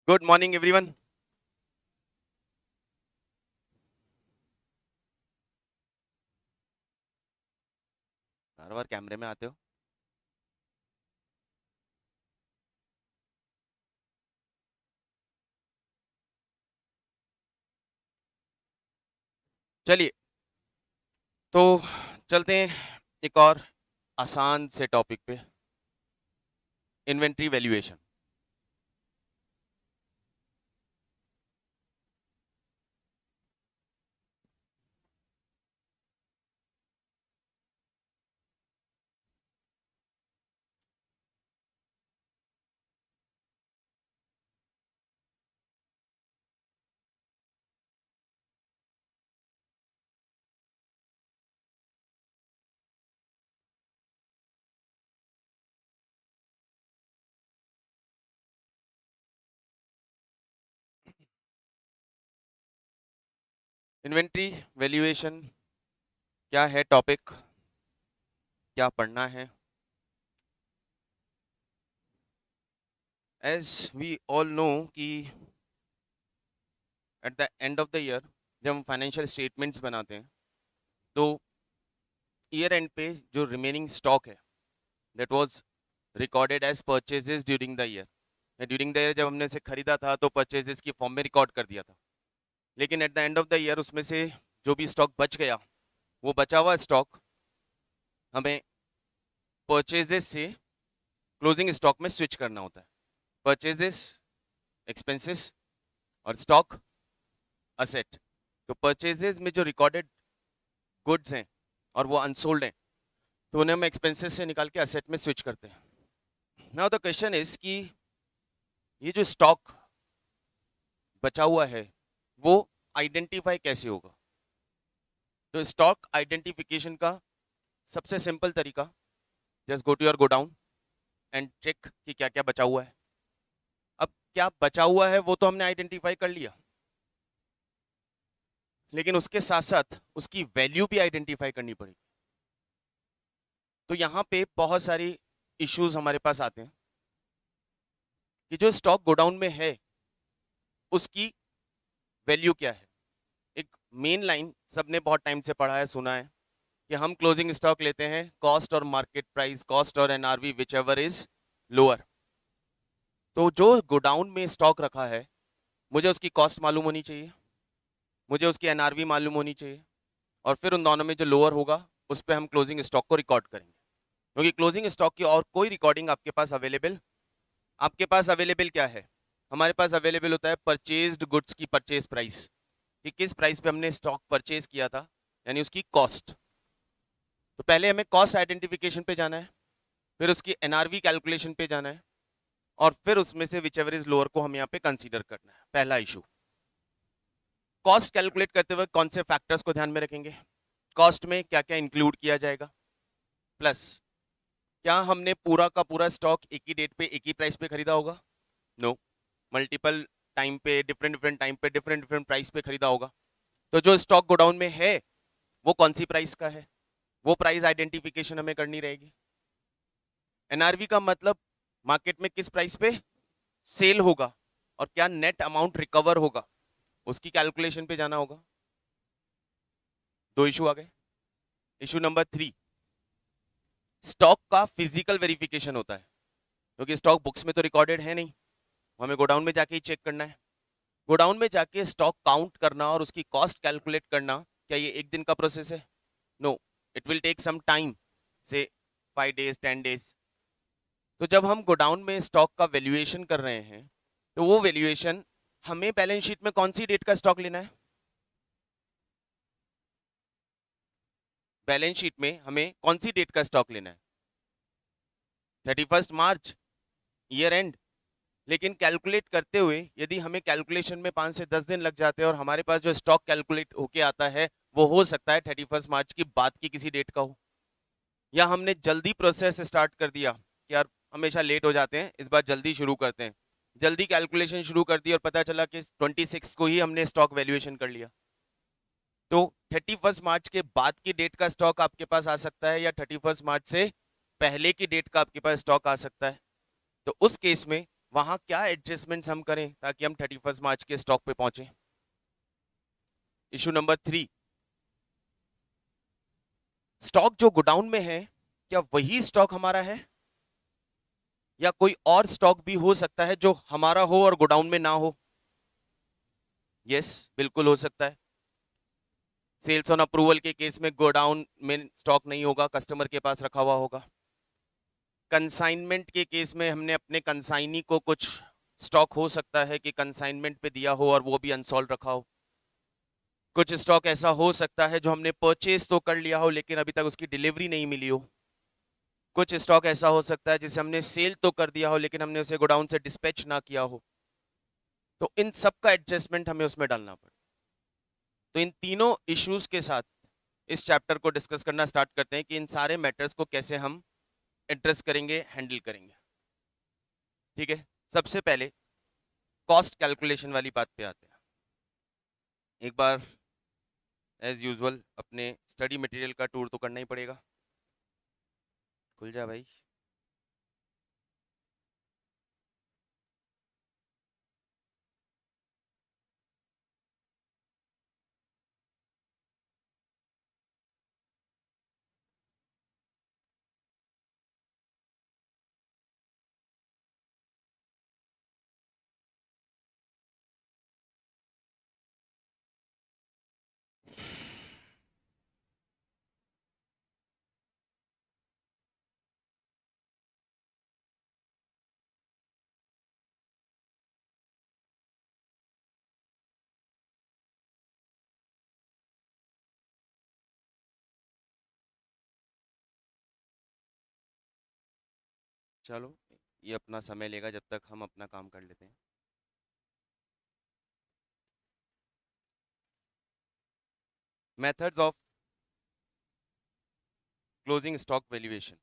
Good morning everyone. हर बार कैमरे में आते हो। चलिए, तो चलते हैं एक और आसान से टॉपिक पे, इन्वेंट्री वैल्यूएशन। इन्वेंट्री वैल्यूएशन क्या है टॉपिक, क्या पढ़ना है? एज वी ऑल नो कि at the end of the year जब हम फाइनेंशियल स्टेटमेंट्स बनाते हैं तो ईयर एंड पे जो रिमेनिंग स्टॉक है that was recorded as purchases during the year. During the year जब हमने इसे खरीदा था तो परचेजेस की फॉर्म में रिकॉर्ड कर दिया था, लेकिन at the end of the year उसमें से जो भी स्टॉक बच गया, वो बचा हुआ स्टॉक हमें परचेजेस से क्लोजिंग स्टॉक में स्विच करना होता है। परचेजेस एक्सपेंसेस और स्टॉक असेट। तो परचेजेस में जो रिकॉर्डेड गुड्स हैं और वो अनसोल्ड हैं, तो उन्हें हम एक्सपेंसेस से निकाल के असेट में स्विच करते हैं। नाउ द क्वेश्चन इज कि ये जो स्टॉक बचा हुआ है वो आइडेंटिफाई कैसे होगा? तो स्टॉक आइडेंटिफिकेशन का सबसे सिंपल तरीका, just go to your godown and check कि क्या क्या बचा हुआ है। अब क्या बचा हुआ है वो तो हमने आइडेंटिफाई कर लिया, लेकिन उसके साथ साथ उसकी वैल्यू भी आइडेंटिफाई करनी पड़ेगी। तो यहाँ पे बहुत सारी इश्यूज हमारे पास आते हैं कि जो स्टॉक गोडाउन में है उसकी वैल्यू क्या है। एक मेन लाइन सबने बहुत टाइम से पढ़ा है, सुना है कि हम क्लोजिंग स्टॉक लेते हैं कॉस्ट और मार्केट प्राइस, कॉस्ट और NRV which ever is lower. तो जो गोडाउन में स्टॉक रखा है मुझे उसकी कॉस्ट मालूम होनी चाहिए, मुझे उसकी एनआरवी मालूम होनी चाहिए, और फिर उन दोनों में जो लोअर होगा उस पर हम क्लोजिंग स्टॉक को रिकॉर्ड करेंगे। क्योंकि क्लोजिंग स्टॉक की और कोई रिकॉर्डिंग आपके पास अवेलेबल क्या है? हमारे पास अवेलेबल होता है परचेज्ड गुड्स की परचेज प्राइस, कि किस प्राइस पे हमने स्टॉक परचेज किया था, यानी उसकी कॉस्ट। तो पहले हमें कॉस्ट आइडेंटिफिकेशन पे जाना है, फिर उसकी एनआरवी कैलकुलेशन पे जाना है, और फिर उसमें से विच एवर इज लोअर को हम यहाँ पे कंसीडर करना है। पहला इशू, कॉस्ट कैलकुलेट करते हुए कौन से फैक्टर्स को ध्यान में रखेंगे, कॉस्ट में क्या क्या इंक्लूड किया जाएगा, प्लस क्या हमने पूरा का पूरा स्टॉक एक ही डेट पे एक ही प्राइस पे खरीदा होगा? नो, मल्टीपल टाइम पे डिफरेंट डिफरेंट टाइम पे डिफरेंट डिफरेंट प्राइस पे खरीदा होगा। तो जो स्टॉक गोडाउन में है वो कौन सी प्राइस का है, वो प्राइस आइडेंटिफिकेशन हमें करनी रहेगी। एनआरवी का मतलब मार्केट में किस प्राइस पे सेल होगा और क्या नेट अमाउंट रिकवर होगा, उसकी कैलकुलेशन पे जाना होगा। दो इशू आ गए। इशू नंबर 3, स्टॉक का फिजिकल वेरिफिकेशन होता है, क्योंकि स्टॉक बुक्स में तो रिकॉर्डेड है नहीं, हमें गोडाउन में जाके ही चेक करना है। गोडाउन में जाके स्टॉक काउंट करना और उसकी कॉस्ट कैलकुलेट करना, क्या ये एक दिन का प्रोसेस है? No, it will take some time, say 5 days 10 days। तो जब हम गोडाउन में स्टॉक का वैल्यूएशन कर रहे हैं तो वो वैल्यूएशन हमें बैलेंस शीट में कौन सी डेट का स्टॉक लेना है? बैलेंस शीट में हमें कौन सी डेट का स्टॉक लेना है? 31 मार्च, ईयर एंड। लेकिन कैलकुलेट करते हुए यदि हमें कैलकुलेशन में 5 से 10 दिन लग जाते हैं और हमारे पास जो स्टॉक कैलकुलेट होके आता है वो हो सकता है 31 मार्च की बाद की किसी डेट का हो, या हमने जल्दी प्रोसेस स्टार्ट कर दिया कि यार हमेशा लेट हो जाते हैं, इस बार जल्दी शुरू करते हैं, जल्दी कैलकुलेशन शुरू कर दी और पता चला कि 26 को ही हमने स्टॉक वैल्यूएशन कर लिया। तो 31 मार्च के बाद की डेट का स्टॉक आपके पास आ सकता है, या 31 मार्च से पहले की डेट का आपके पास स्टॉक आ सकता है। तो उस केस में वहां क्या एडजस्टमेंट्स हम करें ताकि हम 31 मार्च के स्टॉक पे पहुंचे। इशू नंबर 3, स्टॉक जो गोडाउन में है क्या वही स्टॉक हमारा है या कोई और स्टॉक भी हो सकता है जो हमारा हो और गोडाउन में ना हो। यस, बिल्कुल हो सकता है। सेल्स ऑन अप्रूवल के केस में गोडाउन में स्टॉक नहीं होगा, कस्टमर के पास रखा हुआ होगा। कंसाइनमेंट के केस में हमने अपने कंसाइनी को कुछ स्टॉक हो सकता है कि कंसाइनमेंट पे दिया हो और वो भी अनसॉल्व रखा हो। कुछ स्टॉक ऐसा हो सकता है जो हमने परचेज तो कर लिया हो लेकिन अभी तक उसकी डिलीवरी नहीं मिली हो। कुछ स्टॉक ऐसा हो सकता है जिसे हमने सेल तो कर दिया हो लेकिन हमने उसे गोडाउन से डिस्पैच ना किया हो। तो इन सब का एडजस्टमेंट हमें उसमें डालना पड़े। तो इन तीनों इश्यूज के साथ इस चैप्टर को डिस्कस करना स्टार्ट करते हैं कि इन सारे मैटर्स को कैसे हम एड्रेस करेंगे, हैंडल करेंगे। ठीक है, सबसे पहले कॉस्ट कैलकुलेशन वाली बात पे आते हैं। एक बार एज यूजुअल अपने स्टडी मटेरियल का टूर तो करना ही पड़ेगा। खुल जा भाई। चलो, ये अपना समय लेगा जब तक हम अपना काम कर लेते हैं। Methods of closing stock valuation.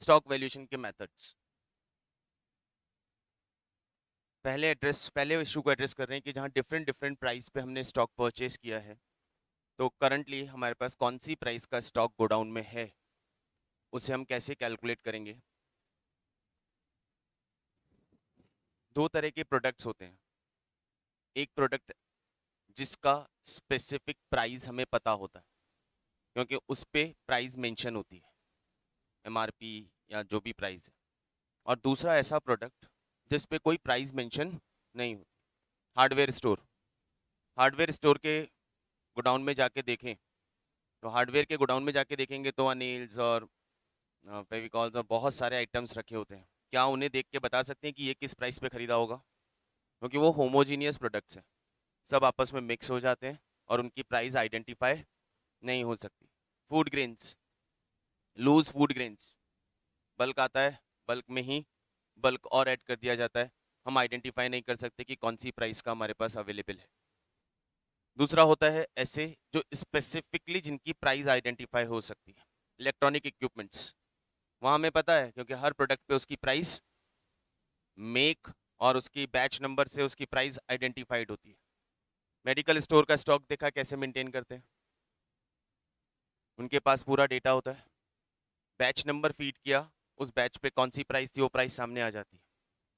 Stock valuation के मेथड्स। पहले इशू को एड्रेस कर रहे हैं कि जहां डिफरेंट डिफरेंट प्राइस पे हमने स्टॉक परचेज किया है, तो करंटली हमारे पास कौन सी प्राइस का स्टॉक गोडाउन में है, उसे हम कैसे कैलकुलेट करेंगे। दो तरह के प्रोडक्ट्स होते हैं। एक प्रोडक्ट जिसका स्पेसिफिक प्राइस हमें पता होता है क्योंकि उस पे प्राइस मेंशन होती है, एमआरपी या जो भी प्राइस है। और दूसरा ऐसा प्रोडक्ट जिस पे कोई प्राइस मेंशन नहीं होती। Hardware store. हार्डवेयर स्टोर के गोडाउन में जाके देखें तो हार्डवेयर के गोडाउन में जाके देखेंगे तो अनिल्स और फेविकॉल्स और बहुत सारे आइटम्स रखे होते हैं। क्या उन्हें देख के बता सकते हैं कि ये किस प्राइस पे खरीदा होगा? क्योंकि वो होमोजीनियस प्रोडक्ट्स हैं, सब आपस में मिक्स हो जाते हैं और उनकी प्राइस आइडेंटिफाई नहीं हो सकती। Food grains, loose food grains, bulk आता है, बल्क में ही बल्क और ऐड कर दिया जाता है, हम आइडेंटिफाई नहीं कर सकते कि कौन सी प्राइस का हमारे पास अवेलेबल है। दूसरा होता है ऐसे जो स्पेसिफिकली जिनकी प्राइस आइडेंटिफाई हो सकती है। इलेक्ट्रॉनिक इक्विपमेंट्स, वहाँ हमें पता है क्योंकि हर प्रोडक्ट पे उसकी प्राइस, मेक और उसकी बैच नंबर से उसकी प्राइस आइडेंटिफाइड होती है। मेडिकल स्टोर का स्टॉक देखा कैसे मेंटेन करते हैं, उनके पास पूरा डेटा होता है, बैच नंबर फीड किया, उस बैच पे कौन सी प्राइस थी वो प्राइस सामने आ जाती है।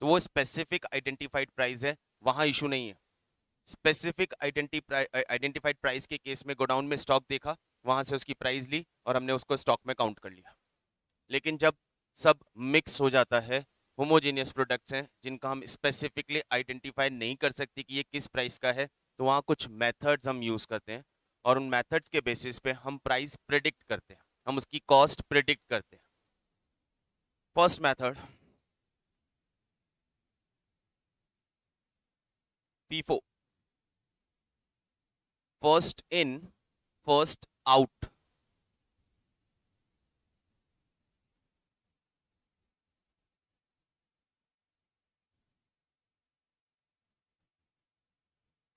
तो वो स्पेसिफिक आइडेंटिफाइड प्राइस है, वहाँ इशू नहीं है। स्पेसिफिक आइडेंटिफाइड प्राइस के केस में गोडाउन में स्टॉक देखा, वहाँ से उसकी प्राइस ली और हमने उसको स्टॉक में काउंट कर लिया। लेकिन जब सब मिक्स हो जाता है, होमोजेनियस प्रोडक्ट्स हैं जिनका हम स्पेसिफिकली आइडेंटिफाई नहीं कर सकते कि ये किस प्राइस का है, तो वहाँ कुछ मेथड्स हम यूज़ करते हैं और उन मेथड्स के बेसिस पे हम प्राइस प्रिडिक्ट करते हैं, हम उसकी कॉस्ट प्रिडिक्ट करते हैं। First method FIFO, first in first out.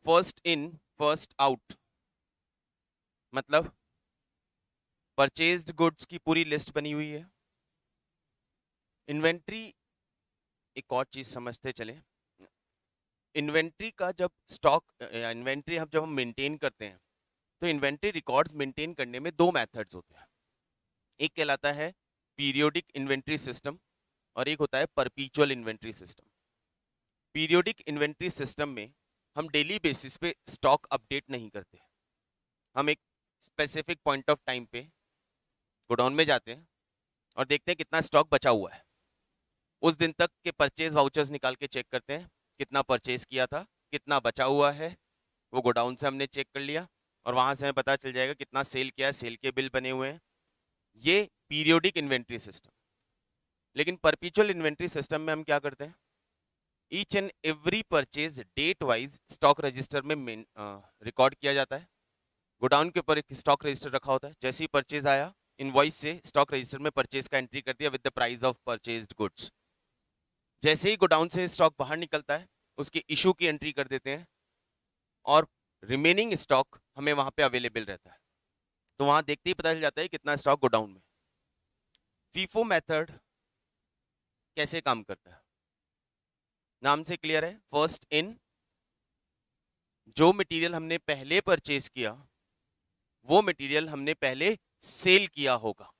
First in first out मतलब परचेज्ड गुड्स की पूरी लिस्ट बनी हुई है, इन्वेंट्री, एक और चीज समझते चले। इन्वेंट्री का जब स्टॉक, इन्वेंट्री हम जब हम मेंटेन करते हैं, तो इन्वेंट्री रिकॉर्ड्स मेंटेन करने में दो मेथड्स होते हैं। एक कहलाता है पीरियोडिक इन्वेंट्री सिस्टम और एक होता है परपीचुअल inventory system. Periodic inventory system में हम डेली बेसिस पे स्टॉक अपडेट नहीं करते। हम एक स्पेसिफिक पॉइंट ऑफ टाइम पे गोडाउन में जाते हैं और देखते हैं कितना स्टॉक बचा हुआ है। उस दिन तक के परचेज वाउचर्स निकाल के चेक करते हैं कितना परचेज किया था, कितना बचा हुआ है, वो गोडाउन से हमने चेक कर लिया और वहां से हमें पता चल जाएगा कितना सेल किया है, सेल के बिल बने हुए हैं। ये पीरियोडिक इन्वेंट्री सिस्टम। लेकिन परपीचुअल इन्वेंट्री सिस्टम में हम क्या करते हैं, each and every purchase date wise stock register में रिकॉर्ड किया जाता है। गोडाउन के ऊपर एक स्टॉक रजिस्टर रखा होता है। जैसे ही परचेज आया, इनवॉइस से स्टॉक रजिस्टर में परचेज का एंट्री कर दिया with the price of purchased goods. जैसे ही गोडाउन से स्टॉक बाहर निकलता है, उसकी इशू की एंट्री कर देते हैं और रिमेनिंग स्टॉक हमें वहां पे अवेलेबल रहता है। तो वहां देखते ही पता चल जाता है कितना स्टॉक गोडाउन में। फीफो मेथड कैसे काम करता है, नाम से क्लियर है, फर्स्ट इन। जो मटेरियल हमने पहले परचेज किया वो मटेरियल हमने पहले सेल किया होगा।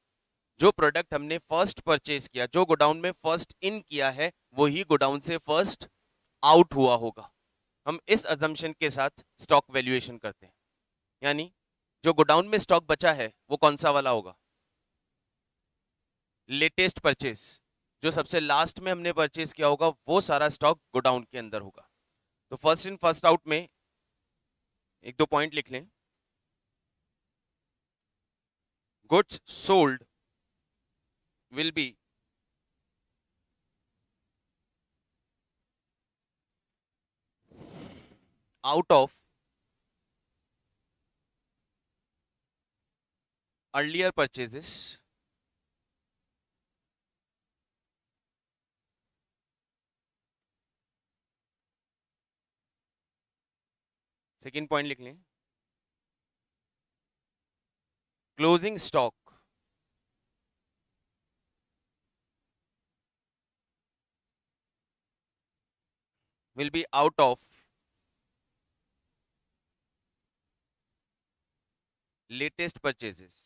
जो प्रोडक्ट हमने फर्स्ट परचेज किया, जो गोडाउन में फर्स्ट इन किया है, वही गोडाउन से फर्स्ट आउट हुआ होगा। हम इस अजम्पशन के साथ स्टॉक वैल्यूएशन करते हैं। यानी जो गोडाउन में स्टॉक बचा है वो कौन सा वाला होगा, लेटेस्ट परचेज। जो सबसे लास्ट में हमने परचेज किया होगा वो सारा स्टॉक गोडाउन के अंदर होगा। तो फर्स्ट इन फर्स्ट आउट में एक दो पॉइंट लिख लें। Goods sold will be out of earlier purchases second point लिख लें, closing stock will be out of latest purchases।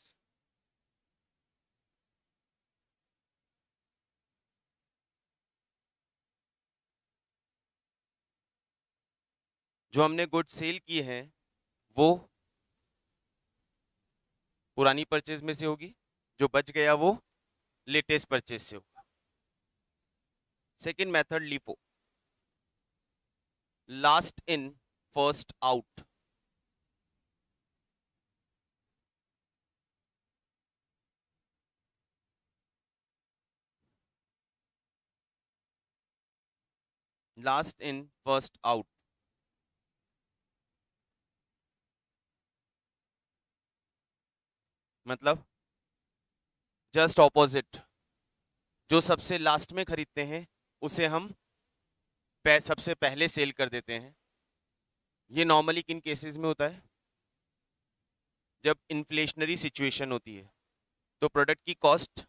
जो हमने गुड सेल किए हैं वो पुरानी परचेज में से होगी, जो बच गया वो लेटेस्ट परचेज से होगा। Second method LIFO, last in first out. Last in first out मतलब जस्ट ऑपोजिट। जो सबसे लास्ट में खरीदते हैं उसे हम सबसे पहले सेल कर देते हैं। ये नॉर्मली किन केसेस में होता है, जब इन्फ्लेशनरी सिचुएशन होती है तो प्रोडक्ट की कॉस्ट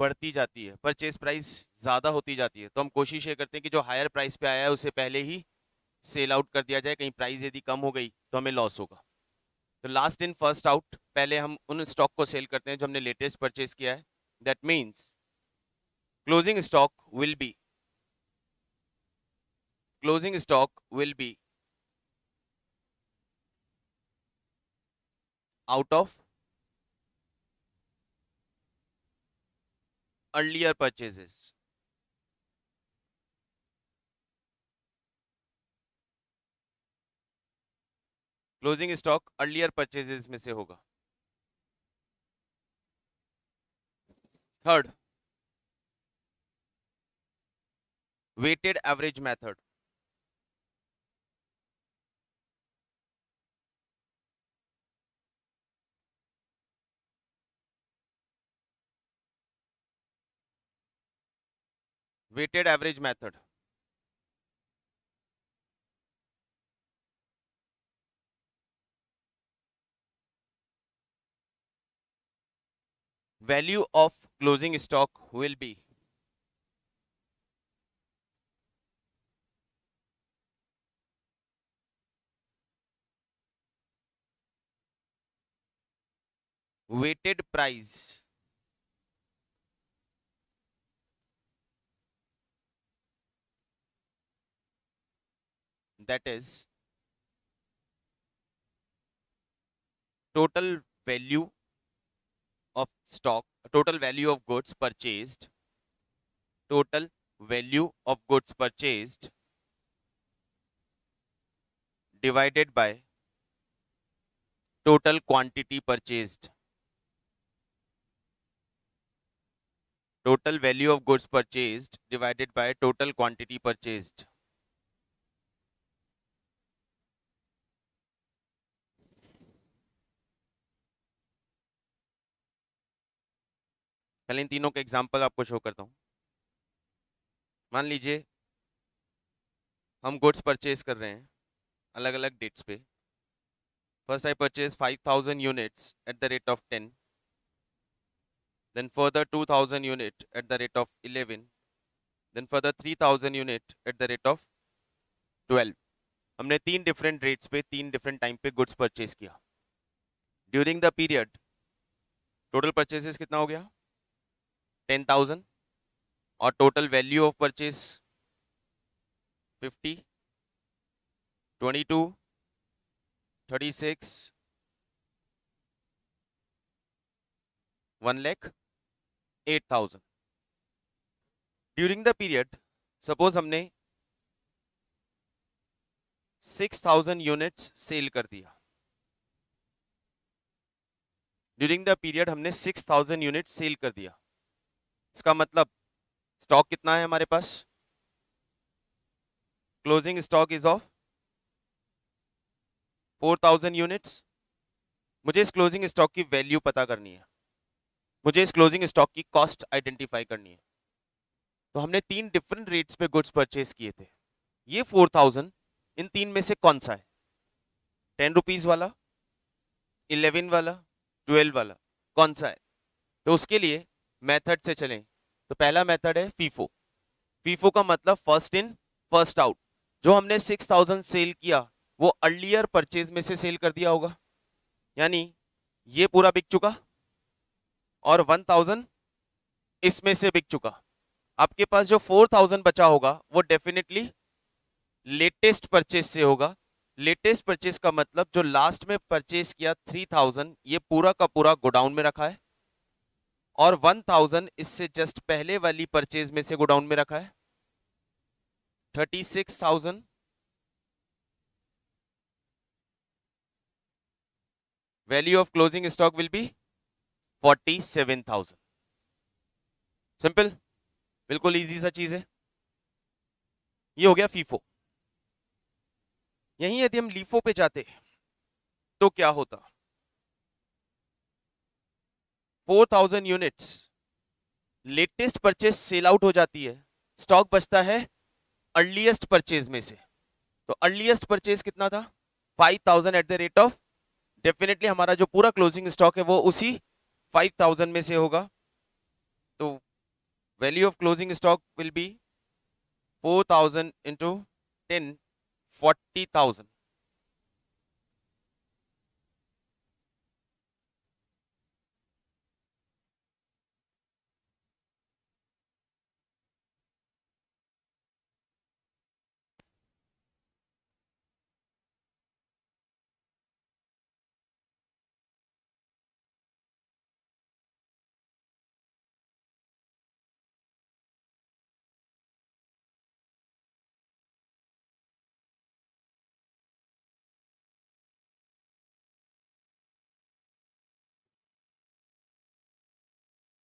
बढ़ती जाती है, परचेज प्राइस ज़्यादा होती जाती है, तो हम कोशिश ये करते हैं कि जो हायर प्राइस पे आया है उसे पहले ही सेल आउट कर दिया जाए। कहीं प्राइस यदि कम हो गई तो हमें लॉस होगा। तो लास्ट इन फर्स्ट आउट, पहले हम उन स्टॉक को सेल करते हैं जो हमने लेटेस्ट परचेज किया है। That means closing stock will be out of earlier purchases. Closing stock earlier purchases में से होगा। Third, weighted average method. Weighted average method value of closing stock will be weighted price that is total value of stock, total value of goods purchased, total value of goods purchased divided by total quantity purchased. Total value of goods purchased divided by total quantity purchased. पहले इन तीनों के example आपको show करता हूं। मान लीजिए हम goods purchase कर रहे हैं अलग अलग डेट्स पे। First I purchase 5000 units at the rate of 10, then further 2000 unit at the rate of 11, then further 3000 unit at the rate of 12. हमने तीन डिफरेंट रेट्स पे तीन डिफरेंट टाइम पे गुड्स परचेज किया। During the period total purchases कितना हो गया 10,000 और total value of purchase 50, 22, 36, 1,08,000। During the period suppose हमने 6,000 यूनिट्स सेल कर दिया। ड्यूरिंग द पीरियड हमने 6,000 यूनिट सेल कर दिया। इसका मतलब स्टॉक कितना है हमारे पास? Closing stock is of 4,000 units. मुझे इस क्लोजिंग स्टॉक की वैल्यू पता करनी है, मुझे इस क्लोजिंग स्टॉक की कॉस्ट आइडेंटिफाई करनी है। तो हमने तीन डिफरेंट रेट्स पे गुड्स परचेज किए थे। ये 4,000 इन तीन में से कौन सा है? 10 रुपीज वाला, 11 वाला, 12 वाला, कौन सा है? तो उसके लिए मेथड से चलें तो पहला मेथड है फीफो। फीफो का मतलब फर्स्ट इन फर्स्ट आउट। जो हमने 6,000 सेल किया वो अर्लियर परचेज में से सेल कर दिया होगा, यानी ये पूरा बिक चुका और 1,000 इसमें से बिक चुका। आपके पास जो 4,000 बचा होगा वो डेफिनेटली लेटेस्ट परचेज से होगा। लेटेस्ट परचेज का मतलब जो लास्ट में परचेज किया 3,000 ये पूरा का पूरा गोडाउन में रखा है और 1,000 इससे जस्ट पहले वाली परचेज में से गोडाउन में रखा है। 36,000 value of closing stock will B 47,000। Simple, बिल्कुल इजी सा चीज है। ये हो गया फीफो। यहीं यदि हम लीफो पे जाते तो क्या होता? 4,000 units latest purchase sell out हो जाती है, स्टॉक बचता है अर्लीस्ट परचेज में से। तो अर्लीस्ट परचेज कितना था? 5,000 at the rate of, definitely हमारा जो पूरा क्लोजिंग स्टॉक है वो उसी 5,000 में से होगा। तो value of closing stock will B 4,000 into 10, 40,000।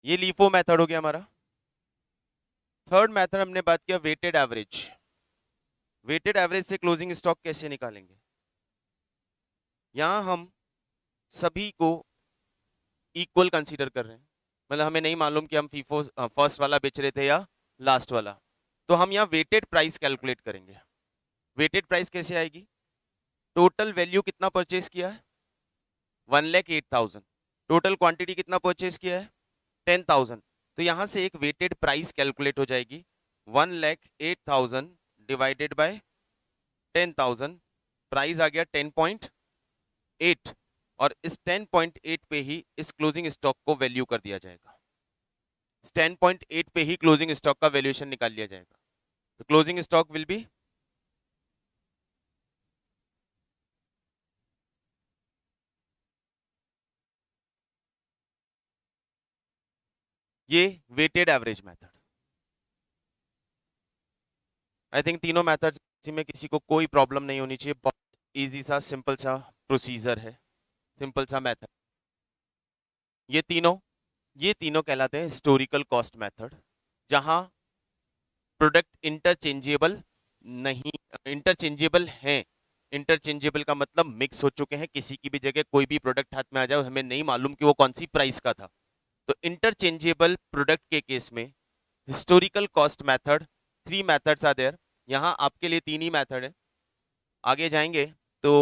ये लीफो मेथड हो गया हमारा। थर्ड मेथड हमने बात किया वेटेड एवरेज। वेटेड एवरेज से क्लोजिंग स्टॉक कैसे निकालेंगे? यहां हम सभी को इक्वल कंसीडर कर रहे हैं, मतलब हमें नहीं मालूम कि हम फीफो फर्स्ट वाला बेच रहे थे या लास्ट वाला। तो हम यहाँ वेटेड प्राइस कैलकुलेट करेंगे। वेटेड प्राइस कैसे आएगी? टोटल वैल्यू कितना परचेज किया है? 1,08,000। टोटल क्वांटिटी कितना परचेज किया है? 10,000। तो यहां से एक वेटेड प्राइस कैलकुलेट हो जाएगी। 1,08,000 डिवाइडेड बाय 10,000, प्राइस आ गया 10.8 और इस 10.8 पे ही इस क्लोजिंग स्टॉक को वैल्यू कर दिया जाएगा। इस 10.8 पे ही क्लोजिंग स्टॉक का वैल्यूएशन निकाल लिया जाएगा। तो क्लोजिंग स्टॉक विल बी ये weighted average method. I think तीनों मेथड्स में किसी को कोई प्रॉब्लम नहीं होनी चाहिए। बहुत इजी सा सिंपल सा प्रोसीजर है, सिंपल सा मेथड। ये तीनों कहलाते हैं हिस्टोरिकल कॉस्ट मेथड, जहां प्रोडक्ट इंटरचेंजेबल नहीं, इंटरचेंजेबल हैं। इंटरचेंजेबल का मतलब मिक्स हो चुके हैं, किसी की भी जगह कोई भी प्रोडक्ट हाथ में आ जाए, हमें नहीं मालूम कि वो कौन सी प्राइस का था। तो इंटरचेंजेबल प्रोडक्ट के केस में historical cost method, 3 methods are there. यहाँ आपके लिए 3 ही मेथड है। आगे जाएंगे तो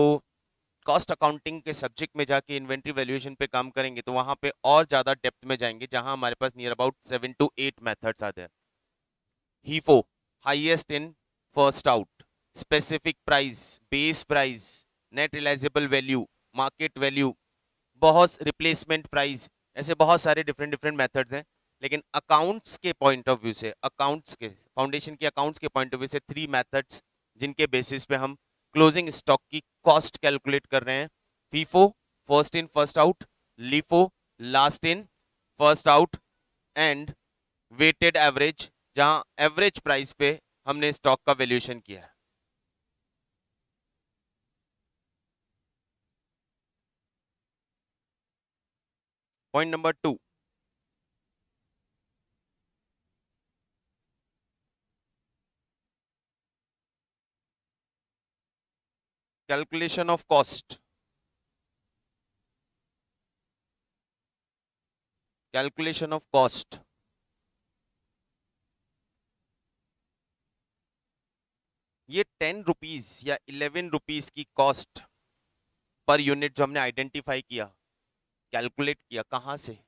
कॉस्ट अकाउंटिंग के सब्जेक्ट में जाके इन्वेंट्री वैल्यूएशन पे काम करेंगे तो वहां पे और ज्यादा डेप्थ में जाएंगे, जहां हमारे पास नियर अबाउट 7 to 8 मेथड्स आते हैं। HIFO, highest in first out, specific price, base price, net realisable value, market value, बहुत रिप्लेसमेंट प्राइस, ऐसे बहुत सारे डिफरेंट डिफरेंट मेथड्स हैं। लेकिन अकाउंट्स के पॉइंट ऑफ व्यू से, अकाउंट्स के फाउंडेशन के अकाउंट्स के पॉइंट ऑफ व्यू से 3 मेथड्स जिनके बेसिस पे हम क्लोजिंग स्टॉक की कॉस्ट कैलकुलेट कर रहे हैं। FIFO, first in first out, LIFO, last in first out, and weighted average, जहां एवरेज प्राइस पे हमने स्टॉक का वैल्यूएशन किया है। Point number 2, calculation of cost. Calculation of cost, ये 10 रुपीज या 11 रुपीज की कॉस्ट पर यूनिट जो हमने आइडेंटिफाई किया, कैलकुलेट किया, कहां से,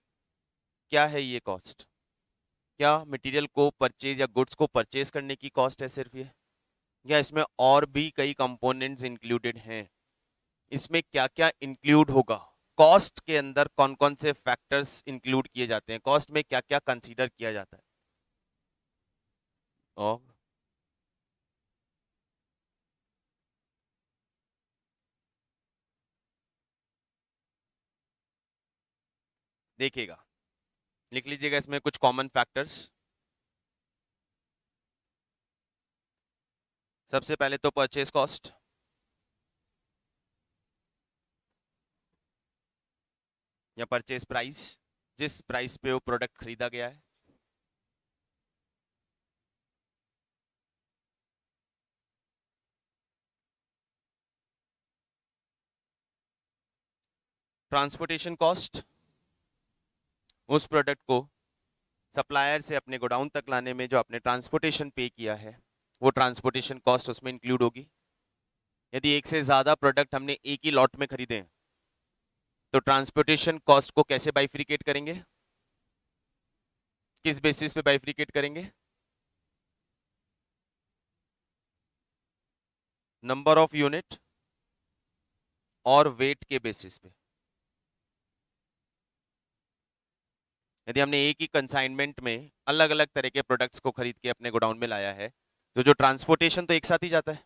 क्या है ये कॉस्ट? क्या मटेरियल को परचेज या गुड्स को परचेज करने की कॉस्ट है सिर्फ ये, या इसमें और भी कई कंपोनेंट्स इंक्लूडेड हैं? इसमें क्या क्या इंक्लूड होगा? कॉस्ट के अंदर कौन कौन से फैक्टर्स इंक्लूड किए जाते हैं? कॉस्ट में क्या क्या कंसीडर किया जाता है? और देखिएगा, लिख लीजिएगा इसमें कुछ कॉमन फैक्टर्स। सबसे पहले तो परचेज कॉस्ट, या परचेज प्राइस, जिस प्राइस पे वो प्रोडक्ट खरीदा गया है। ट्रांसपोर्टेशन कॉस्ट, उस प्रोडक्ट को सप्लायर से अपने गोडाउन तक लाने में जो आपने ट्रांसपोर्टेशन पे किया है, वो ट्रांसपोर्टेशन कॉस्ट उसमें इंक्लूड होगी। यदि एक से ज्यादा प्रोडक्ट हमने एक ही लॉट में खरीदे हैं तो ट्रांसपोर्टेशन कॉस्ट को कैसे बाइफ्रिकेट करेंगे? किस बेसिस पे बाइफ्रिकेट करेंगे? नंबर ऑफ यूनिट और वेट के बेसिस पे। यदि हमने एक ही कंसाइनमेंट में अलग अलग तरह के प्रोडक्ट्स को खरीद के अपने गोडाउन में लाया है तो जो ट्रांसपोर्टेशन तो एक साथ ही जाता है,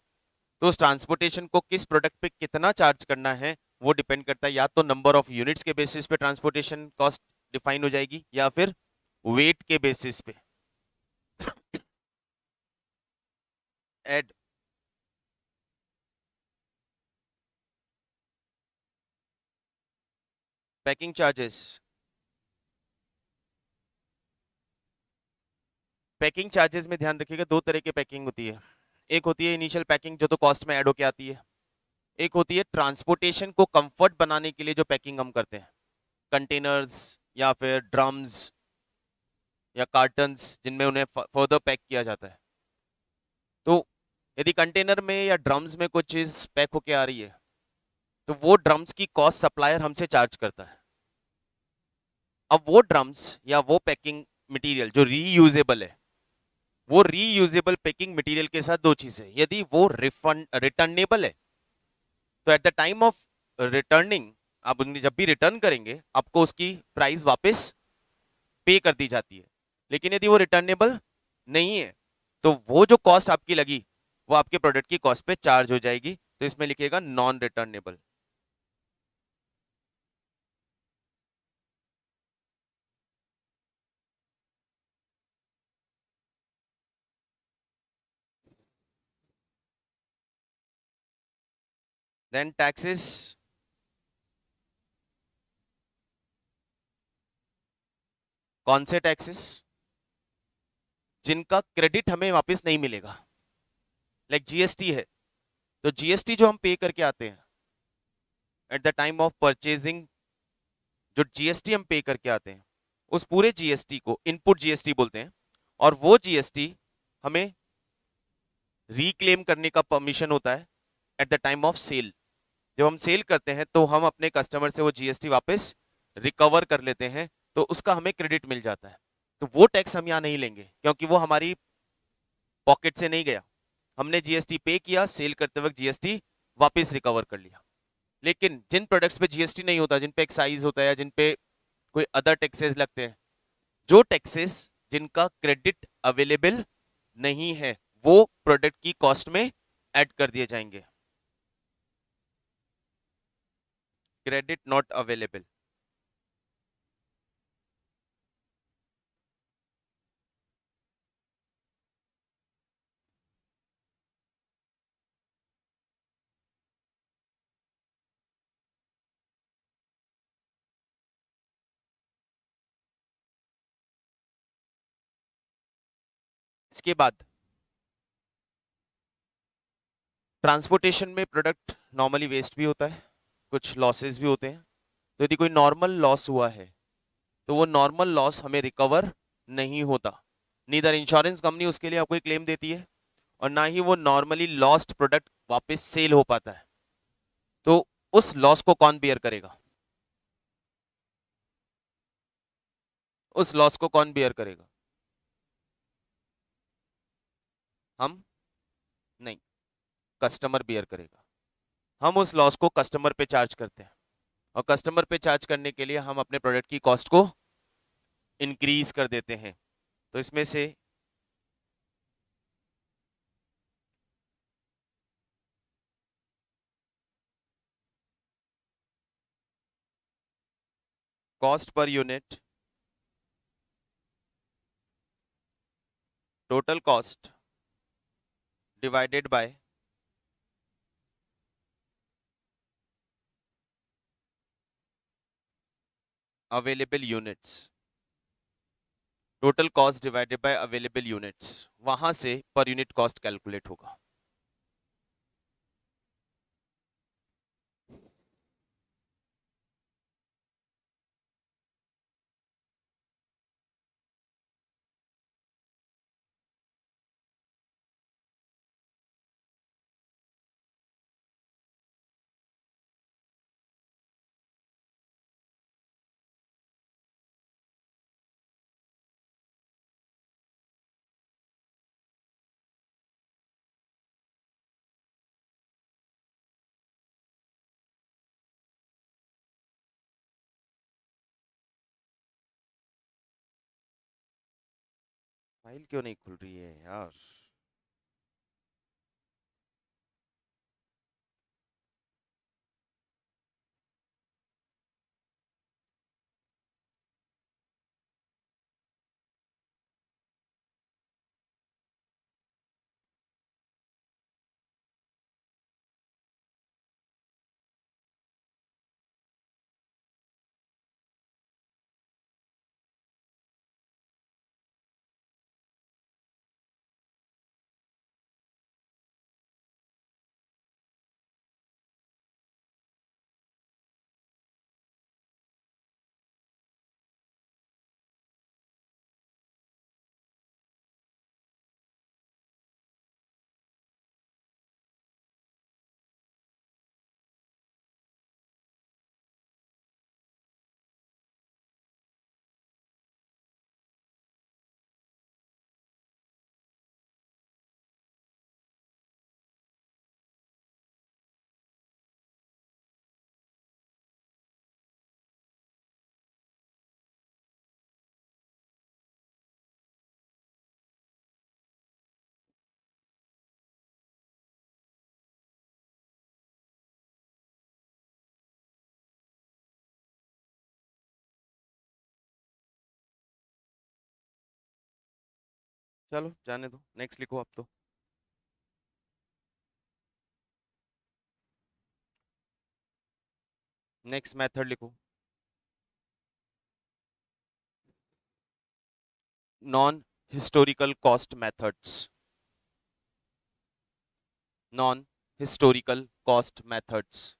तो उस ट्रांसपोर्टेशन को किस प्रोडक्ट पे कितना चार्ज करना है वो डिपेंड करता है, या तो नंबर ऑफ यूनिट्स के बेसिस पे ट्रांसपोर्टेशन कॉस्ट डिफाइन हो जाएगी, या फिर वेट के बेसिस पे। Add packing charges. Packing charges में ध्यान रखिएगा, 2 तरह की पैकिंग होती है। एक होती है इनिशियल पैकिंग जो तो कॉस्ट में ऐड होके आती है, एक होती है ट्रांसपोर्टेशन को कंफर्ट बनाने के लिए जो पैकिंग हम करते हैं, कंटेनर्स या फिर ड्रम्स या कार्टन्स जिनमें उन्हें फर्दर पैक किया जाता है। तो यदि कंटेनर में या ड्रम्स में कुछ चीज पैक होके आ रही है तो वो ड्रम्स की कॉस्ट सप्लायर हमसे चार्ज करता है। अब वो ड्रम्स या वो पैकिंग मटेरियल जो रीयूजेबल है, वो रीयूजेबल पैकिंग मटेरियल के साथ 2 चीजें, यदि वो रिटर्नेबल है तो eight the time of returning आप उन्हें जब भी रिटर्न करेंगे आपको उसकी प्राइस वापस पे कर दी जाती है। लेकिन यदि वो रिटर्नेबल नहीं है तो वो जो कॉस्ट आपकी लगी वो आपके प्रोडक्ट की कॉस्ट पे चार्ज हो जाएगी। तो इसमें लिखिएगा नॉन रिटर्नेबल। देन टैक्सेस, कौन से टैक्सेस? जिनका क्रेडिट हमें वापस नहीं मिलेगा। लाइक जीएसटी है, तो जीएसटी जो हम पे करके आते हैं eight the time of purchasing, जो जीएसटी हम पे करके आते हैं उस पूरे जीएसटी को इनपुट जीएसटी बोलते हैं। और वो जीएसटी हमें रिक्लेम करने का परमिशन होता है at the time of sale. जब हम सेल करते हैं तो हम अपने कस्टमर से वो जीएसटी वापस रिकवर कर लेते हैं, तो उसका हमें क्रेडिट मिल जाता है। तो वो टैक्स हम यहाँ नहीं लेंगे क्योंकि वो हमारी पॉकेट से नहीं गया। हमने जीएसटी पे किया, सेल करते वक्त जीएसटी वापस रिकवर कर लिया। लेकिन जिन प्रोडक्ट्स पे जीएसटी नहीं होता, जिन पे एक्साइज होता है या जिन पे कोई अदर टैक्सेस लगते हैं, जो टैक्सेस जिनका क्रेडिट अवेलेबल नहीं है वो प्रोडक्ट की कॉस्ट में ऐड कर दिए जाएंगे। Credit not available. इसके बाद ट्रांसपोर्टेशन में प्रोडक्ट नॉर्मली वेस्ट भी होता है, कुछ लॉसेस भी होते हैं। तो यदि कोई नॉर्मल लॉस हुआ है तो वो नॉर्मल लॉस हमें रिकवर नहीं होता। नीदर इंश्योरेंस कंपनी उसके लिए आपको क्लेम देती है और ना ही वो नॉर्मली लॉस्ट प्रोडक्ट वापस सेल हो पाता है। तो उस लॉस को कौन बियर करेगा? उस लॉस को कौन बियर करेगा? हम नहीं, कस्टमर बियर करेगा। हम उस लॉस को कस्टमर पे चार्ज करते हैं और कस्टमर पे चार्ज करने के लिए हम अपने प्रोडक्ट की कॉस्ट को इंक्रीज कर देते हैं। तो इसमें से cost per unit, total cost divided by available units, total cost divided by available units, वहां से पर यूनिट कॉस्ट कैलकुलेट होगा। फाइल क्यों नहीं खुल रही है यार? चलो जाने दो, नेक्स्ट लिखो आप तो। नेक्स्ट मेथड लिखो, non historical cost methods. Non historical cost methods.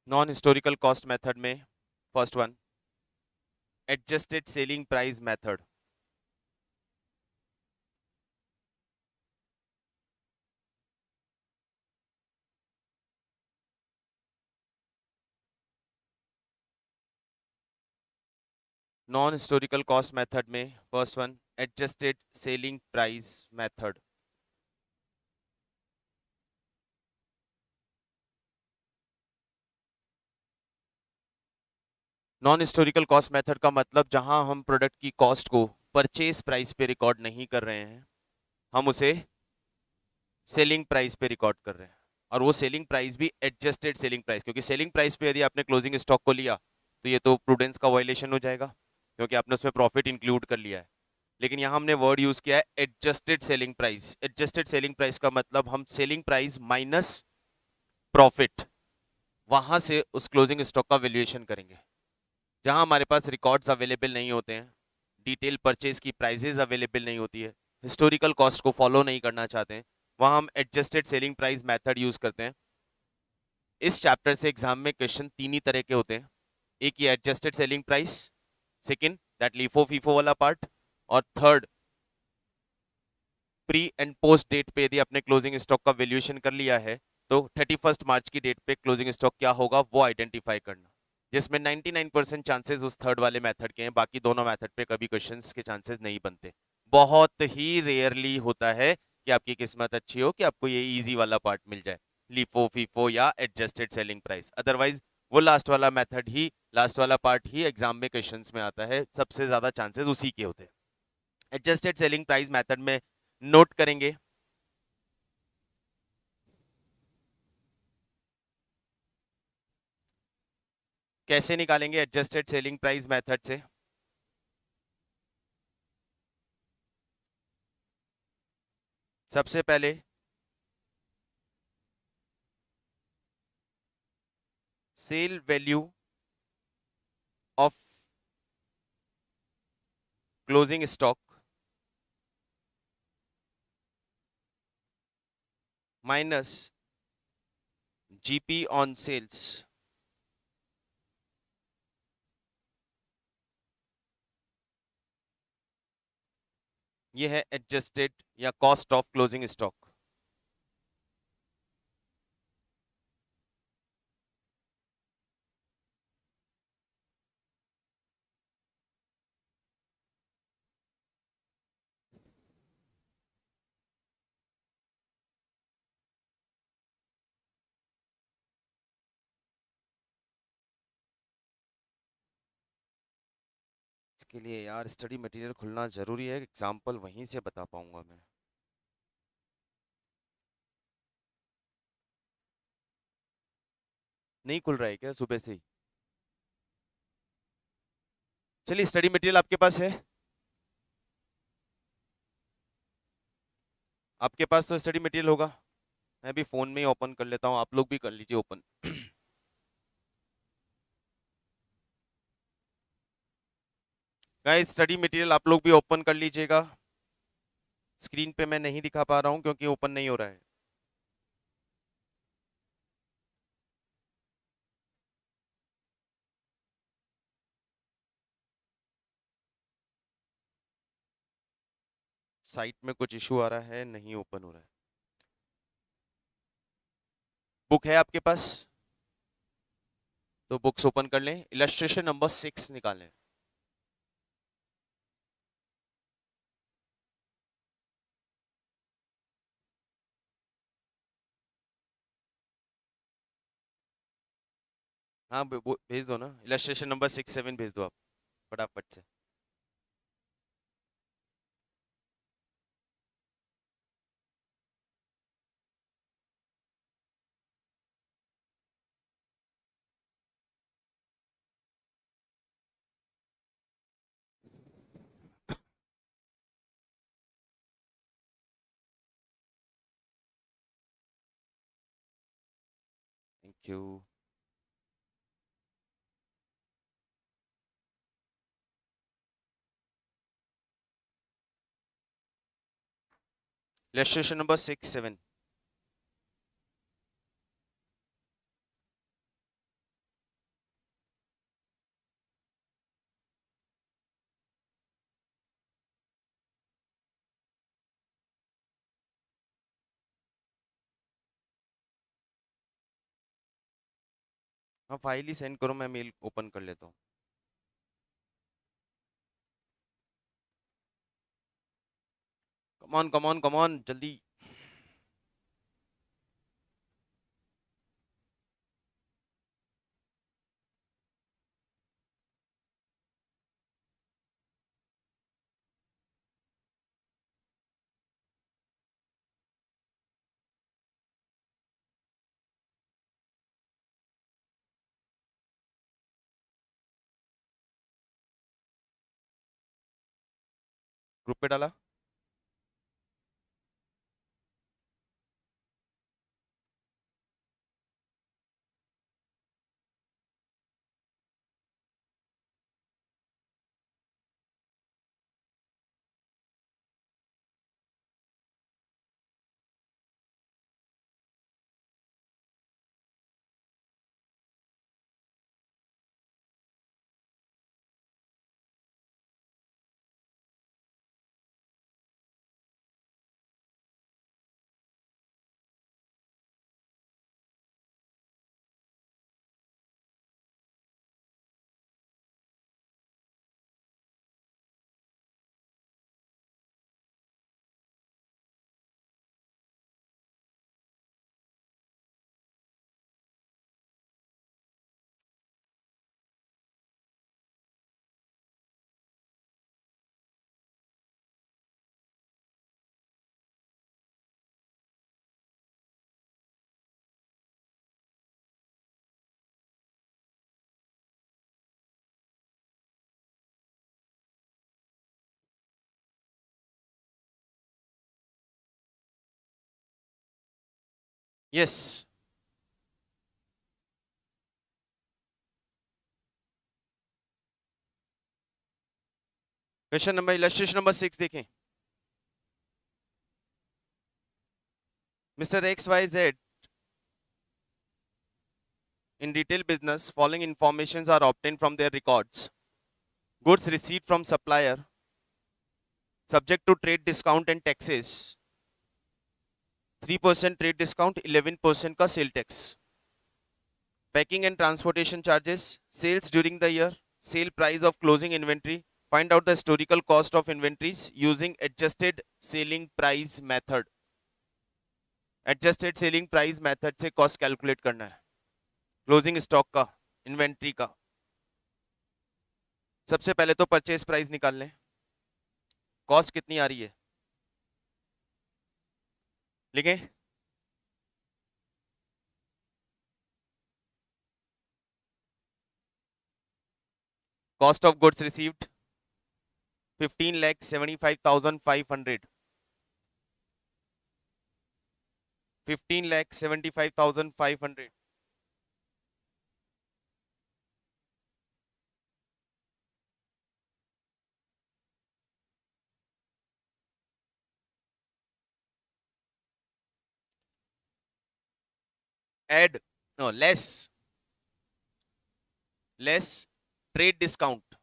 Non historical cost method में first one, adjusted selling price method. Non historical cost method में first one, adjusted selling price method. Non historical cost method का मतलब जहां हम product की cost को purchase price पे record नहीं कर रहे हैं, हम उसे सेलिंग प्राइस पे रिकॉर्ड कर रहे हैं। और वो सेलिंग प्राइस भी एडजस्टेड सेलिंग प्राइस, क्योंकि सेलिंग प्राइस पे यदि आपने क्लोजिंग स्टॉक को लिया तो ये तो प्रूडेंस का वायलेशन हो जाएगा, क्योंकि आपने उसमें प्रॉफिट इंक्लूड कर लिया है। लेकिन यहाँ हमने वर्ड यूज किया है adjusted selling price. Adjusted selling price का मतलब हम सेलिंग प्राइस माइनस प्रॉफिट, वहां से उस क्लोजिंग स्टॉक का वैल्यूएशन करेंगे। जहां हमारे पास रिकॉर्ड्स अवेलेबल नहीं होते हैं, डिटेल परचेज की प्राइजेज अवेलेबल नहीं होती है, हिस्टोरिकल कॉस्ट को फॉलो नहीं करना चाहते हैं, वहां हम adjusted selling price method use करते हैं। इस चैप्टर से एग्जाम में क्वेश्चन तीन ही तरह के होते हैं। एक ये adjusted selling price, second that LIFO FIFO वाला पार्ट, और third pre and post date पे यदि आपने क्लोजिंग स्टॉक का वैल्यूएशन कर लिया है तो 31 मार्च की डेट पे क्लोजिंग स्टॉक क्या होगा वो आइडेंटिफाई करना, जिसमें 99% चांसेस उस थर्ड वाले मेथड के हैं। बाकी दोनों मेथड पे कभी क्वेश्चंस के चांसेस नहीं बनते। बहुत ही रेयरली होता है कि आपकी किस्मत अच्छी हो कि आपको ये इजी वाला पार्ट मिल जाए, लीफो फीफो या एडजस्टेड सेलिंग प्राइस। अदरवाइज वो लास्ट वाला मेथड ही, लास्ट वाला पार्ट ही एग्जाम में क्वेश्चंस में आता है, सबसे ज्यादा चांसेस उसी के होते हैं। एडजस्टेड सेलिंग प्राइस मेथड में नोट करेंगे, कैसे निकालेंगे एडजस्टेड सेलिंग प्राइस मेथड से। सबसे पहले sale value of closing stock minus GP on sales, ये है एडजस्टेड या कॉस्ट ऑफ क्लोजिंग स्टॉक। इसके लिए यार स्टडी मटेरियल खुलना जरूरी है, एग्जाम्पल वहीं से बता पाऊंगा मैं। नहीं खुल रहा है क्या सुबह से ही? चलिए स्टडी मटेरियल आपके पास है, आपके पास तो स्टडी मटेरियल होगा। मैं भी फोन में ही ओपन कर लेता हूँ, आप लोग भी कर लीजिए ओपन। गाइस स्टडी मटेरियल आप लोग भी ओपन कर लीजिएगा। स्क्रीन पे मैं नहीं दिखा पा रहा हूँ क्योंकि ओपन नहीं हो रहा है। साइट में कुछ इशू आ रहा है, नहीं ओपन हो रहा है। बुक है आपके पास तो बुक्स ओपन कर लें, इलस्ट्रेशन नंबर 6 निकालें। हाँ भेज दो ना, इलस्ट्रेशन नंबर 6 7 भेज दो आप फटाफट से। यू। Illustration number 6, 7. हाँ, फाइल ही सेंड करो, मैं मेल ओपन कर लेता हूँ। कमॉन कमॉन कमॉन, जल्दी। ग्रुप पे डाला। Yes. Question number, illustration number 6 देखें। Mister X Y Z in retail business, following informations are obtained from their records. Goods received from supplier, subject to trade discount and taxes. 3% trade discount, 11% का sale tax. Packing and transportation charges, sales during the year, sale price of closing inventory. Find out the historical cost of inventories using adjusted selling price method. Adjusted selling price method से cost calculate करना है, closing stock का, inventory का। सबसे पहले तो purchase price निकाल लें, कॉस्ट कितनी आ रही है, लिखें। Cost of goods received 15,75,500, 15,75,500। Add, no, less trade discount.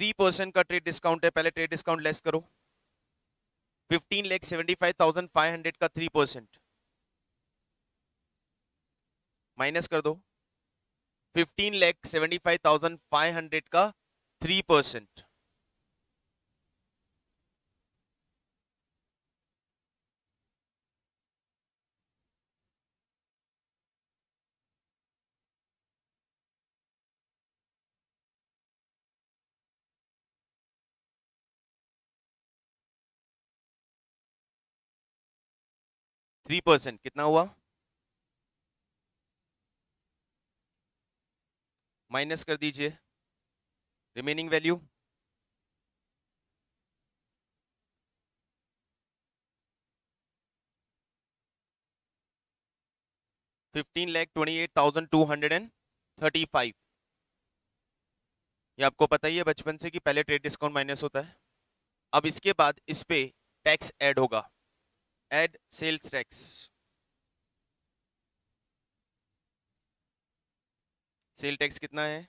3% का ट्रेड डिस्काउंट है, पहले ट्रेड डिस्काउंट लेस करो। 15,75,500 का 3% माइनस कर दो। 15,75,500 का 3%, कितना हुआ, माइनस कर दीजिए रिमेनिंग वैल्यू। 15,28,235। ये आपको पता ही है बचपन से कि पहले ट्रेड डिस्काउंट माइनस होता है। अब इसके बाद इस पे टैक्स ऐड होगा, add sales tax. Sale tax कितना है?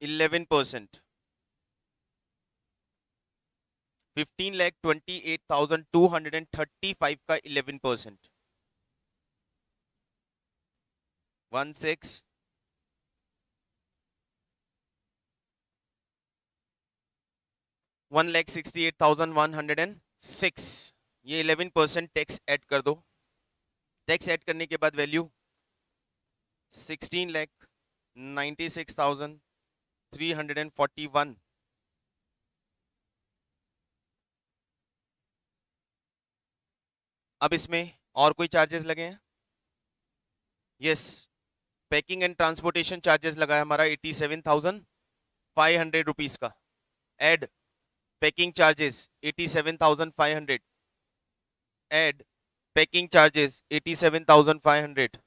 11%। 15,28,235 का 11%, 16 1,68,106। ये 11% टैक्स ऐड कर दो। टैक्स ऐड करने के बाद वैल्यू 16,96,341। अब इसमें और कोई चार्जेस लगे हैं? Yes, packing and transportation charges लगा है हमारा 87,500 रुपीज का। Add packing charges 87,500, add packing charges 87,500।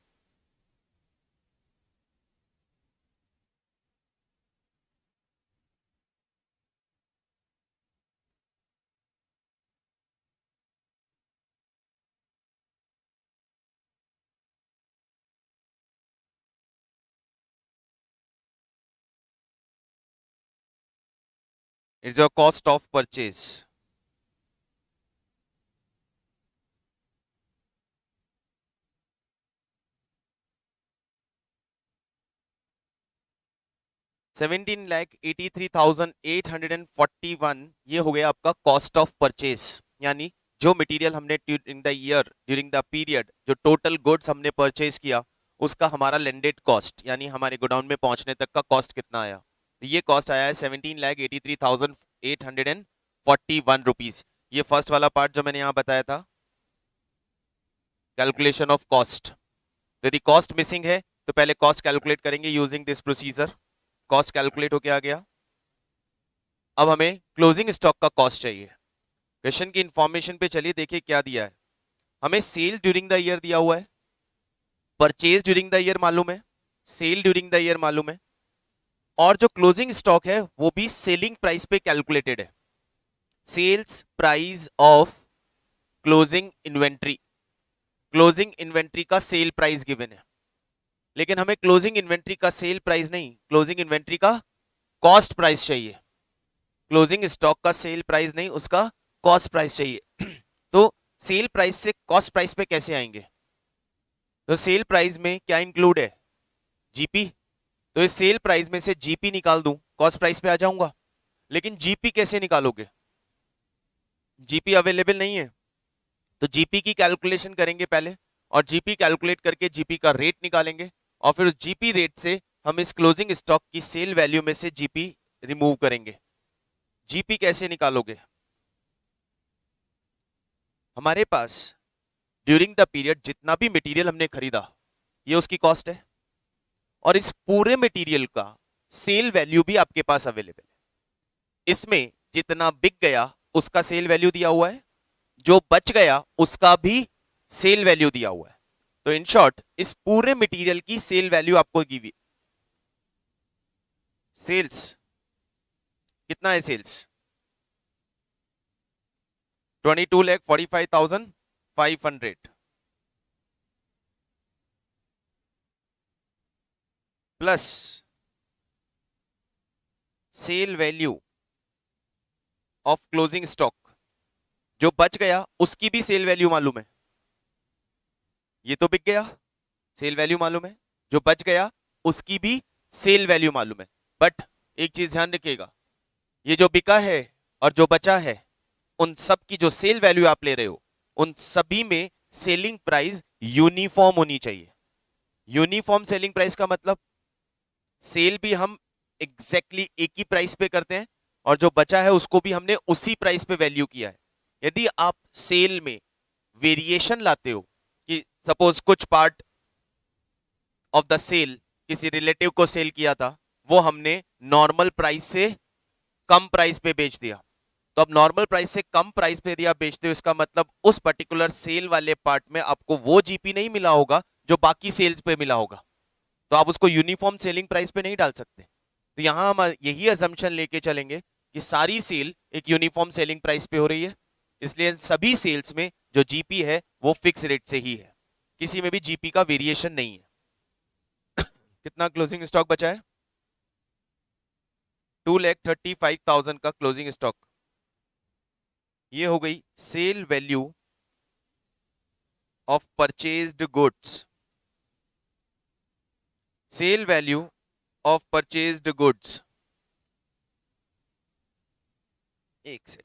It's your cost of purchase. $17,83,841 ये हो गया आपका कॉस्ट ऑफ परचेज, यानी जो मटेरियल हमने during the year, during the period, जो टोटल गुड्स हमने परचेज किया उसका हमारा लैंडेड कॉस्ट, यानी हमारे गोडाउन में पहुंचने तक का कॉस्ट कितना आया। तो ये कॉस्ट आया है 17,83,841 रुपीज। ये फर्स्ट वाला पार्ट जो मैंने यहाँ बताया था, कैलकुलेशन ऑफ कॉस्ट। तो यदि कॉस्ट मिसिंग है तो पहले कॉस्ट कैलकुलेट करेंगे using this procedure. Cost calculate होके आ गया। अब हमें क्लोजिंग स्टॉक का कॉस्ट चाहिए। क्वेश्चन की इंफॉर्मेशन पे चलिए देखिए क्या दिया है। हमें सेल ड्यूरिंग द ईयर दिया हुआ है, परचेज ड्यूरिंग द ईयर मालूम है, सेल ड्यूरिंग द ईयर मालूम है, और जो क्लोजिंग स्टॉक है वो भी सेलिंग प्राइस पे कैलकुलेटेड है। Sales price of closing inventory, closing inventory का सेल प्राइस गिवन है, लेकिन हमें क्लोजिंग इन्वेंट्री का सेल प्राइस नहीं, क्लोजिंग इन्वेंट्री का कॉस्ट प्राइस चाहिए। क्लोजिंग स्टॉक का सेल प्राइस नहीं, उसका कॉस्ट प्राइस चाहिए। तो सेल प्राइस से कॉस्ट प्राइस पे कैसे आएंगे? तो सेल प्राइस में क्या इंक्लूड है? जीपी। तो इस सेल प्राइस में से जीपी निकाल दूं, कॉस्ट प्राइस पे आ जाऊंगा। लेकिन जीपी कैसे निकालोगे? जीपी अवेलेबल नहीं है, तो जीपी की कैलकुलेशन करेंगे पहले, और जीपी कैलकुलेट करके जीपी का रेट निकालेंगे, और फिर उस जीपी रेट से हम इस क्लोजिंग स्टॉक की सेल वैल्यू में से जीपी रिमूव करेंगे। जीपी कैसे निकालोगे? हमारे पास ड्यूरिंग द पीरियड जितना भी मटेरियल हमने खरीदा ये उसकी कॉस्ट है, और इस पूरे मटेरियल का सेल वैल्यू भी आपके पास अवेलेबल है। इसमें जितना बिक गया उसका सेल वैल्यू दिया हुआ है, जो बच गया उसका भी सेल वैल्यू दिया हुआ है। तो इन शॉर्ट इस पूरे मटेरियल की सेल वैल्यू आपको गिवी। सेल्स कितना है? Sales 22,45,500 plus sale value of closing stock, जो बच गया उसकी भी सेल वैल्यू मालूम है। ये तो बिक गया, सेल वैल्यू मालूम है, जो बच गया उसकी भी सेल वैल्यू मालूम है। बट एक चीज ध्यान रखिएगा, ये जो बिका है और जो बचा है उन सब की जो सेल वैल्यू आप ले रहे हो उन सभी में सेलिंग प्राइस यूनिफॉर्म होनी चाहिए। यूनिफॉर्म सेलिंग प्राइस का मतलब सेल भी हम एग्जैक्टली एक ही प्राइस पे करते हैं, और जो बचा है उसको भी हमने उसी प्राइस पे वैल्यू किया है। यदि आप सेल में वेरिएशन लाते हो कि सपोज कुछ पार्ट ऑफ द सेल किसी रिलेटिव को सेल किया था, वो हमने नॉर्मल प्राइस से कम प्राइस पे बेच दिया, तो अब नॉर्मल प्राइस से कम प्राइस पे यदि आप बेचते हो, इसका मतलब उस पर्टिकुलर सेल वाले पार्ट में आपको वो जीपी नहीं मिला होगा जो बाकी सेल्स पे मिला होगा, तो आप उसको यूनिफॉर्म सेलिंग प्राइस पे नहीं डाल सकते। तो यहां हम यही अजम्पशन लेके चलेंगे कि सारी सेल एक यूनिफॉर्म सेलिंग प्राइस पे हो रही है, इसलिए सभी सेल्स में जो जीपी है वो फिक्स रेट से ही है, किसी में भी जीपी का वेरिएशन नहीं है। कितना क्लोजिंग स्टॉक बचा है? 2,35,000 का क्लोजिंग स्टॉक। ये हो गई sale value of purchased goods. Sale value of purchased goods, एक से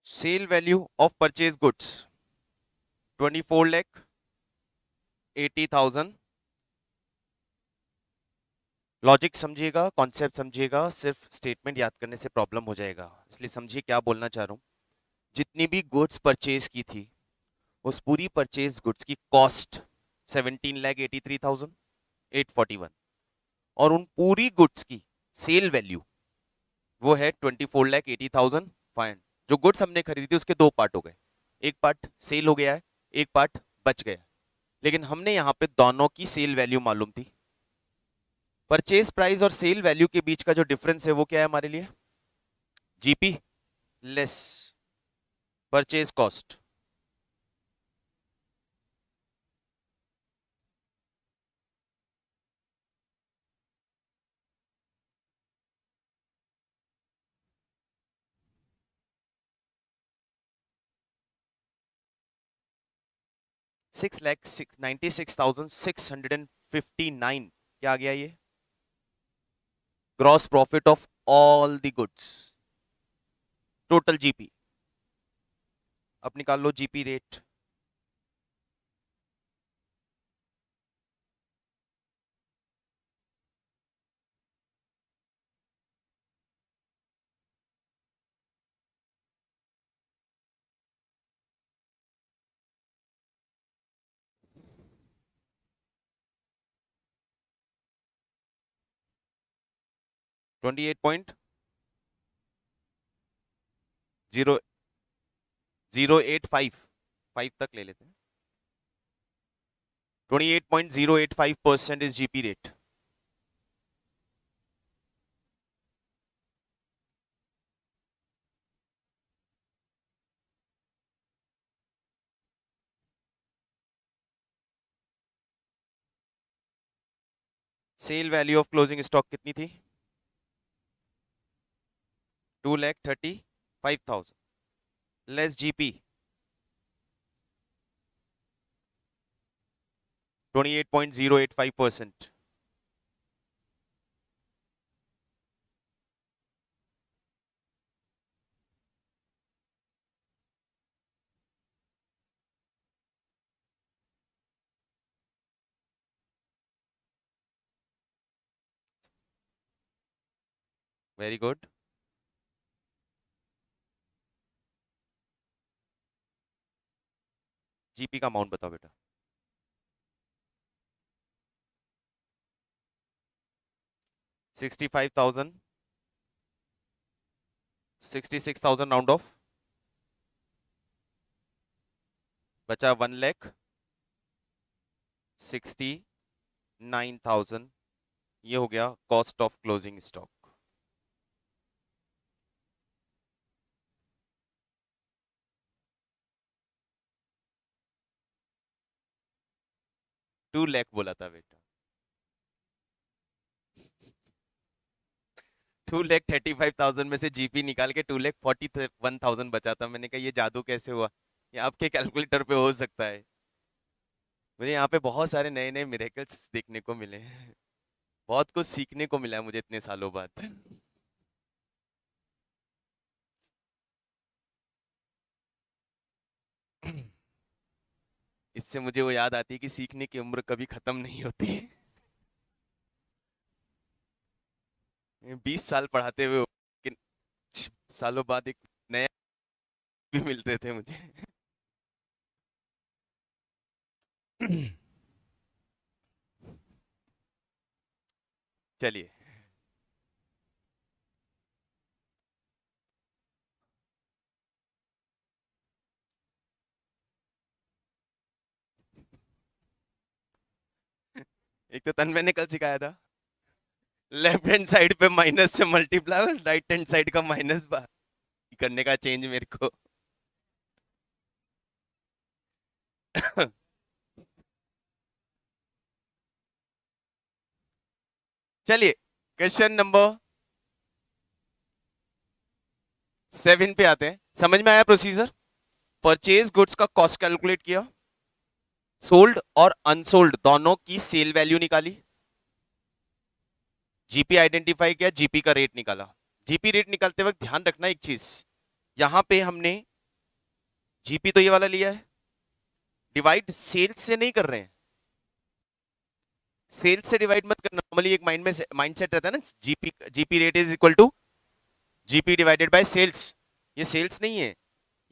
sale value of purchase goods 24,80,000। Logic समझिएगा, कॉन्सेप्ट समझिएगा, सिर्फ स्टेटमेंट याद करने से प्रॉब्लम हो जाएगा, इसलिए समझिए क्या बोलना चाह रहा हूं। जितनी भी गुड्स परचेज की थी उस पूरी परचेज गुड्स की कॉस्ट 17,83,841 और उन पूरी गुड्स की सेल वैल्यू वो है 24,80,500। जो गुड्स हमने खरीदी थी उसके दो पार्ट हो गए, एक पार्ट सेल हो गया है, एक पार्ट बच गया, लेकिन हमने यहां पे दोनों की सेल वैल्यू मालूम थी। परचेज प्राइस और सेल वैल्यू के बीच का जो डिफरेंस है वो क्या है हमारे लिए? GP less purchase cost. 6,96,659 क्या आ गया ये? Gross profit of all the goods, total GP. अब निकाल लो GP rate. Twenty eight point zero zero eight five, five तक ले लेते हैं। 28.085% is GP rate. Sale value of closing stock कितनी थी? 2,35,000 less GP 28.085%। Very good. GP का अमाउंट बताओ बेटा। 65,000, 66,000 राउंड ऑफ, बचा 1,69,000। ये हो गया cost of closing stock. Two lakh बोला था बेटा। 2,35,000 में से जीपी निकाल के 2,41,000 बचा था। मैंने कहा ये जादू कैसे हुआ, ये आपके कैलकुलेटर पे हो सकता है। मुझे यहाँ पे बहुत सारे नए नए मिरेकल्स देखने को मिले हैं, बहुत कुछ सीखने को मिला है मुझे इतने सालों बाद। इससे मुझे वो याद आती है कि सीखने की उम्र कभी खत्म नहीं होती। 20 साल पढ़ाते हुए, लेकिन सालों बाद एक नया भी मिल रहे थे मुझे। चलिए, एक तो तन्मय ने कल सिखाया था, लेफ्ट हैंड साइड पे माइनस से मल्टीप्लाई और राइट हैंड साइड का माइनस करने का चेंज मेरे को। चलिए, क्वेश्चन नंबर 7 पे आते हैं। समझ में आया प्रोसीजर? परचेज गुड्स का कॉस्ट कैलकुलेट किया, सोल्ड और अनसोल्ड दोनों की सेल वैल्यू निकाली, जीपी आइडेंटिफाई किया, जीपी का रेट निकाला। जीपी रेट निकालते वक्त ध्यान रखना एक चीज, यहां पे हमने जीपी तो ये वाला लिया है, डिवाइड सेल्स से नहीं कर रहे हैं। सेल्स से डिवाइड मत करना, नॉर्मली एक माइंडसेट रहता है ना, GP rate is equal to GP divided by sales. ये सेल्स नहीं है,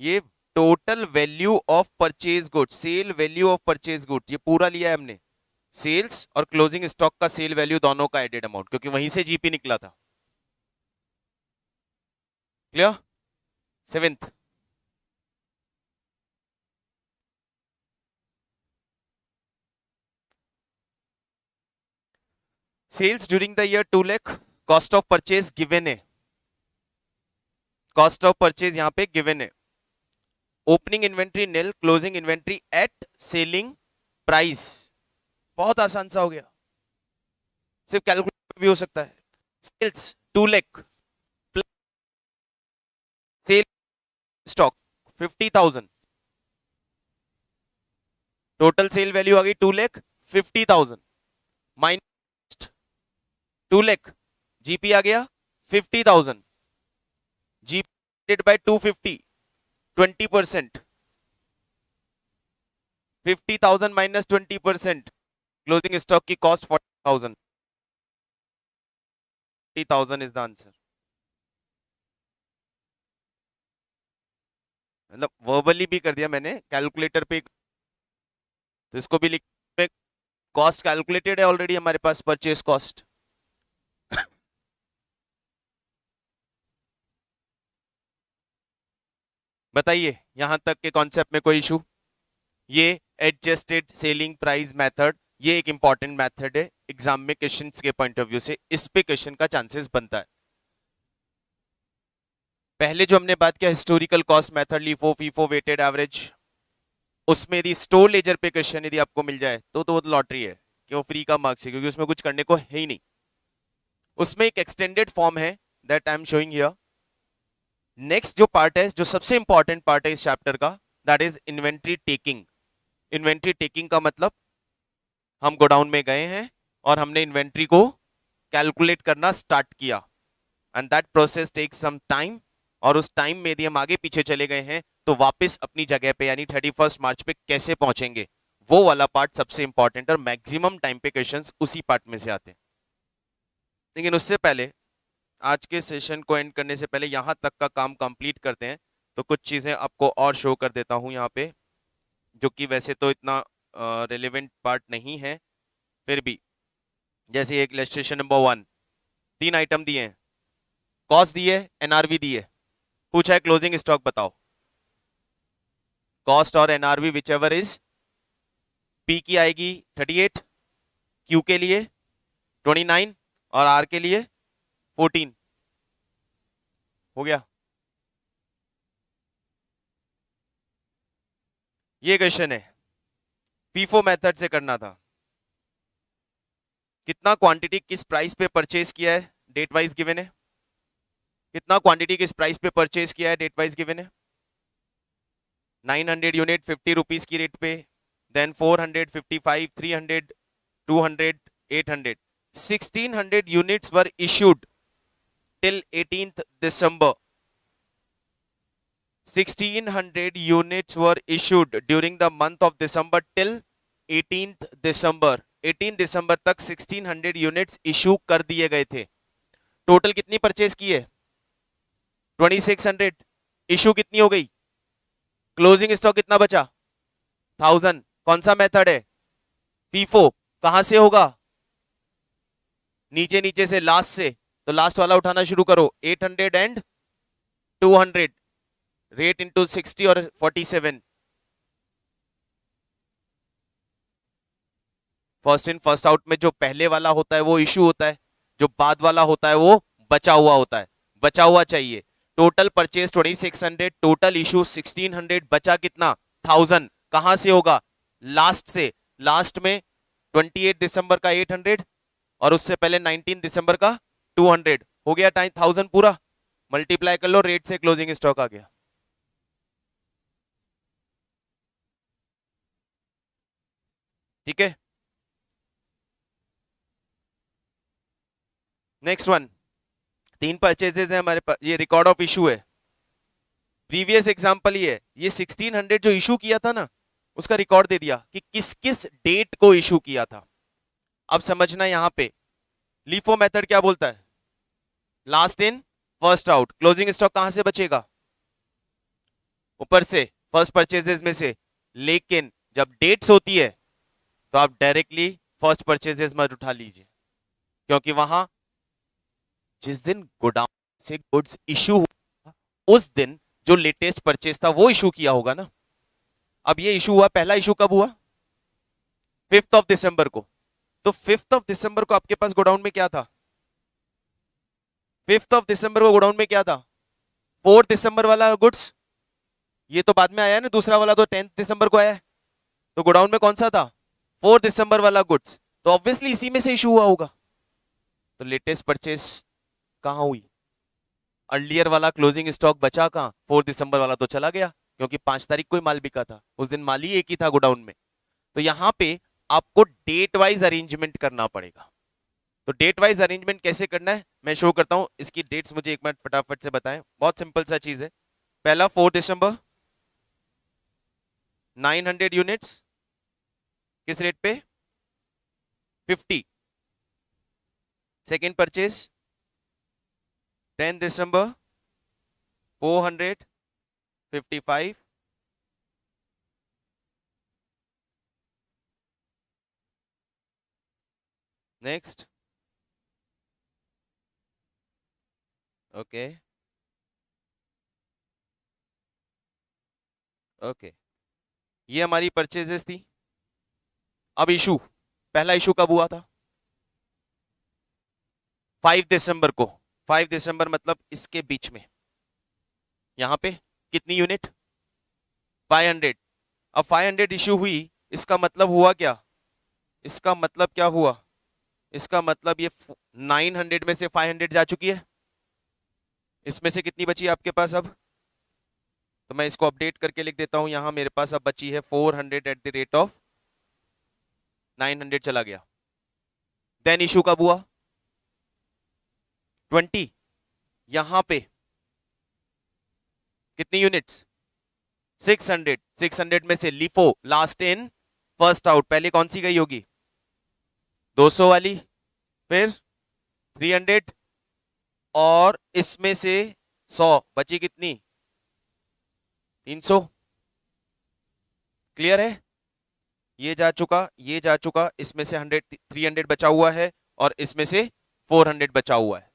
ये total value of purchase goods, sale value of purchase goods, ये पूरा लिया है हमने। सेल्स और क्लोजिंग स्टॉक का सेल वैल्यू दोनों का एडेड अमाउंट, क्योंकि वहीं से जीपी निकला था। Clear? 7th, sales during the year 2 lakh, cost of purchase given है, कॉस्ट ऑफ परचेज यहां पे गिवन है। Opening inventory nil, closing inventory at selling price. बहुत आसान सा हो गया, सिर्फ कैलकुलेट भी हो सकता है। Sales 2 lakh, sale stock 50,000, total sale value आ गई 2,50,000 माइनस 2 लाख, जीपी आ गया 50,000, GP by 250, 20%, 50,000 minus 20%, closing stock की कॉस्ट 40,000, 40,000 इज द आंसर। मतलब वर्बली भी कर दिया मैंने, कैलकुलेटर पे, तो इसको भी लिख, कॉस्ट कैलकुलेटेड है ऑलरेडी हमारे पास, परचेज कॉस्ट। बताइए यहां तक के कॉन्सेप्ट में कोई इशू? ये एडजस्टेड सेलिंग प्राइस मेथड, ये एक इंपॉर्टेंट मेथड है एग्जाम में, क्वेश्चंस के पॉइंट ऑफ व्यू से इस पे क्वेश्चन का चांसेस बनता है। पहले जो हमने बात किया historical cost method, LIFO FIFO weighted average, उसमें यदि स्टोर लेजर पे क्वेश्चन यदि आपको मिल जाए तो वो लॉटरी है कि वो फ्री का मार्क्स है, क्योंकि उसमें कुछ करने को है ही नहीं। उसमें एक एक्सटेंडेड फॉर्म है that I am showing here. Next जो पार्ट है, जो सबसे इंपॉर्टेंट पार्ट है इस चैप्टर का, that is inventory taking. Inventory taking का मतलब हम गोडाउन में गए हैं और हमने इन्वेंट्री को कैलकुलेट करना स्टार्ट किया, and that process takes some time, और उस टाइम में यदि हम आगे पीछे चले गए हैं तो वापस अपनी जगह पे यानी 31 मार्च पे कैसे पहुंचेंगे, वो वाला पार्ट सबसे इंपॉर्टेंट, और मैक्सिमम टाइम पे क्वेश्चंस उसी पार्ट में से आते हैं। लेकिन उससे पहले आज के सेशन को एंड करने से पहले यहाँ तक का काम कंप्लीट करते हैं, तो कुछ चीज़ें आपको और शो कर देता हूँ यहाँ पे, जो कि वैसे तो इतना रिलेवेंट पार्ट नहीं है, फिर भी जैसे एक इलस्ट्रेशन नंबर 1, 3 आइटम दिए हैं, कॉस्ट दी है, एनआरवी दी है, पूछा है क्लोजिंग स्टॉक बताओ। कॉस्ट और NRV which ever is, P की आएगी 38, क्यू के लिए 29 और आर के लिए 14। हो गया। ये क्वेश्चन है, फीफो मेथड से करना था। कितना क्वांटिटी किस प्राइस पे परचेज किया है, डेट वाइज गिवन है। कितना क्वांटिटी किस प्राइस पे परचेज किया है, डेट वाइज गिवन है। 900 यूनिट 50 रुपीज की रेट पे, then 400, 55, 300, 200, 800, 1600 units were issued till 18th December. 1600 units were issued during the month of December till 18th December. 18 दिसंबर तक 1600 यूनिट्स इशू कर दिए गए थे। टोटल कितनी परचेज की है, 2600। इशू कितनी हो गई, क्लोजिंग स्टॉक कितना बचा, 1000। कौन सा मेथड है, फीफो। कहां से होगा, नीचे नीचे से, लास्ट से, तो लास्ट वाला उठाना शुरू करो। 800 एंड 200, रेट इंटू 60 और 47। फर्स्ट इन फर्स्ट आउट में जो पहले वाला होता है वो इशू होता है, जो बाद वाला होता है वो बचा हुआ होता है। बचा हुआ चाहिए। टोटल परचेज 2600, टोटल इशू 1600, बचा कितना, 1000। कहां से होगा, लास्ट से। लास्ट में 28 दिसंबर का 800 और उससे पहले 19 दिसंबर का 200। हो गया टाइम 1000 पूरा। मल्टीप्लाई कर लो, रेट से क्लोजिंग स्टॉक आ गया। ठीक है, नेक्स्ट वन। 3 परचेजेस है हमारे पास, ये रिकॉर्ड ऑफ इशू है। प्रीवियस एग्जांपल ये है, ये 1600 जो इशू किया था ना, उसका रिकॉर्ड दे दिया कि किस किस डेट को इशू किया था। अब समझना यहां पे लीफो मेथड क्या बोलता है, last in first out. Closing stock कहां से बचेगा, ऊपर से, फर्स्ट परचेजेस में से। लेकिन जब डेट्स होती है तो आप डायरेक्टली फर्स्ट परचेजेस मत उठा लीजिए, क्योंकि वहां जिस दिन गोडाउन से गुड्स इशू हुआ उस दिन जो लेटेस्ट परचेज था वो इशू किया होगा ना। अब ये इशू हुआ, पहला इशू कब हुआ, 5th ऑफ दिसंबर को। तो 5th ऑफ दिसंबर को आपके पास गोडाउन में क्या था, 5th ऑफ दिसंबर को गोडाउन में क्या था, 4 दिसंबर वाला गुड्स। ये तो बाद में आया ना, दूसरा वाला तो 10th दिसंबर को आया है। तो गोडाउन में कौन सा था, 4 दिसंबर वाला गुड्स। तो ऑब्वियसली इसी में से इशू हुआ होगा। तो लेटेस्ट परचेज कहां हुई, अर्लियर वाला क्लोजिंग स्टॉक बचा कहां, 4 दिसंबर वाला तो चला गया, क्योंकि 5 तारीख को ही माल बिका था, उस दिन माल ही एक ही था गोडाउन में। तो यहां पे आपको डेट वाइज अरेंजमेंट करना पड़ेगा। तो डेट वाइज अरेंजमेंट कैसे करना है मैं शो करता हूं। इसकी डेट्स मुझे एक मिनट फटाफट से बताएं, बहुत सिंपल सा चीज है। पहला 4 दिसंबर 900 यूनिट्स, किस रेट पे, 50। सेकेंड परचेज 10 दिसंबर 455। नेक्स्ट, ओके ओके, ये हमारी परचेजेस थी। अब इशू, पहला इशू कब हुआ था, 5 दिसंबर को। 5 दिसंबर मतलब इसके बीच में। यहां पे कितनी यूनिट, 500। अब 500 इशू हुई, इसका मतलब हुआ क्या, इसका मतलब क्या हुआ, इसका मतलब ये 900 में से 500 जा चुकी है। इसमें से कितनी बची आपके पास अब, तो मैं इसको अपडेट करके लिख देता हूं यहां। मेरे पास अब बची है 400 एट द रेट ऑफ 900 चला गया। देन इशू कब हुआ, 20। यहां पे कितनी यूनिट्स, 600। 600 में से LIFO, last in first out, पहले कौन सी गई होगी, 200 वाली, फिर 300 और इसमें से 100 बची कितनी? 300। क्लियर है? ये जा चुका, ये जा चुका, इसमें से 300 बचा हुआ है और इसमें से 400 बचा हुआ है।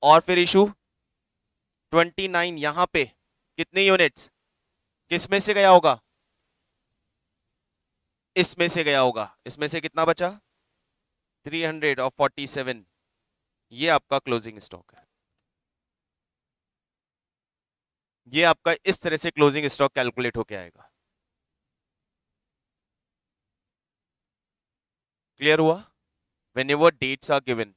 और फिर इशू 29, यहां पे कितने यूनिट्स किस में से गया होगा? इसमें से गया होगा। इसमें से कितना बचा? 347। ये आपका क्लोजिंग स्टॉक है। ये आपका इस तरह से क्लोजिंग स्टॉक कैलकुलेट होके आएगा। क्लियर हुआ? Whenever dates are given,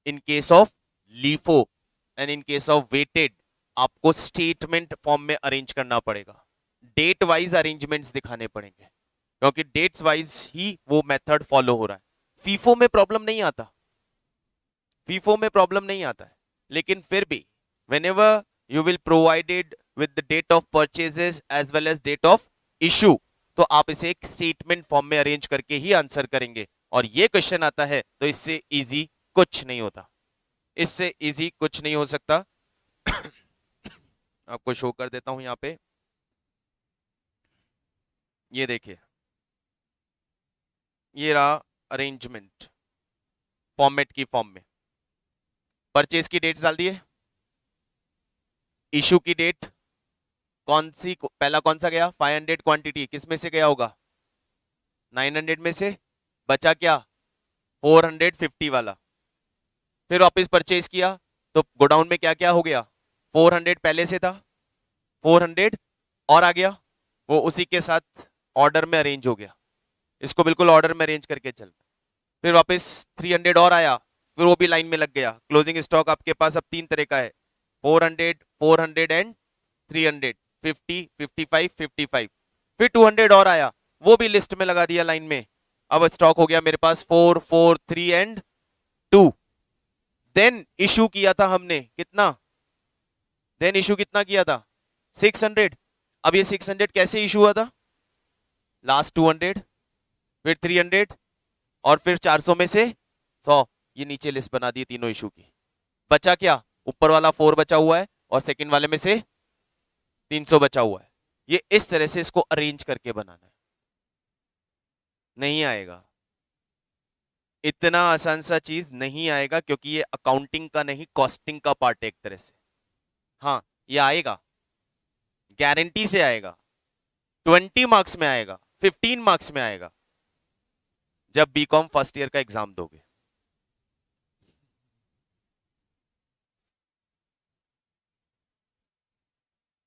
in case of LIFO and in case of weighted, आपको स्टेटमेंट फॉर्म में अरेंज करना पड़ेगा। डेट वाइज अरेंजमेंट्स दिखाने पड़ेंगे क्योंकि डेट्स वाइज ही वो मेथड फॉलो हो रहा है। फीफो में प्रॉब्लम नहीं आता, फीफो में प्रॉब्लम नहीं आता है, लेकिन फिर भी whenever you will provided with the date of purchases as well as date of issue, तो आप इसे एक स्टेटमेंट फॉर्म में अरेंज करके ही आंसर करेंगे। और ये क्वेश्चन आता है तो इससे इजी कुछ नहीं होता, इससे इजी कुछ नहीं हो सकता। आपको शो कर देता हूं यहां पे, ये देखिए, ये रहा अरेंजमेंट फॉर्मेट की फॉर्म में। परचेज की डेट डाल दिए, इशू की डेट कौन सी, पहला कौन सा गया? 500 क्वांटिटी किस में से गया होगा? 900 में से। बचा क्या? 450 वाला। फिर वापस परचेज किया तो गोडाउन में क्या क्या हो गया? 400 पहले से था, 400 और आ गया, वो उसी के साथ ऑर्डर में अरेंज हो गया। इसको बिल्कुल ऑर्डर में अरेंज करके चल। फिर वापस 300 और आया, फिर वो भी लाइन में लग गया। क्लोजिंग स्टॉक आपके पास अब 3 तरह का है, 400, 400 एंड 300, 50, 55, 55। फिर 200 और आया, वो भी लिस्ट में लगा दिया लाइन में। अब स्टॉक हो गया मेरे पास 4, 4, 3 एंड 2। देन इशू किया था हमने कितना? देन इशू कितना किया था? 600। अब ये 600 कैसे इशू हुआ था? लास्ट 200, फिर 300 और फिर 400 में से 100। ये नीचे लिस्ट बना दी तीनों इशू की। बचा क्या? ऊपर वाला 4 बचा हुआ है और सेकंड वाले में से 300 बचा हुआ है। ये इस तरह से इसको अरेंज करके बनाना है। नहीं आएगा, इतना आसान सा चीज नहीं आएगा, क्योंकि ये अकाउंटिंग का नहीं कॉस्टिंग का पार्ट है एक तरह से। हाँ ये आएगा, गारंटी से आएगा। 20 मार्क्स में आएगा, 15 मार्क्स में आएगा जब बीकॉम फर्स्ट ईयर का एग्जाम दोगे।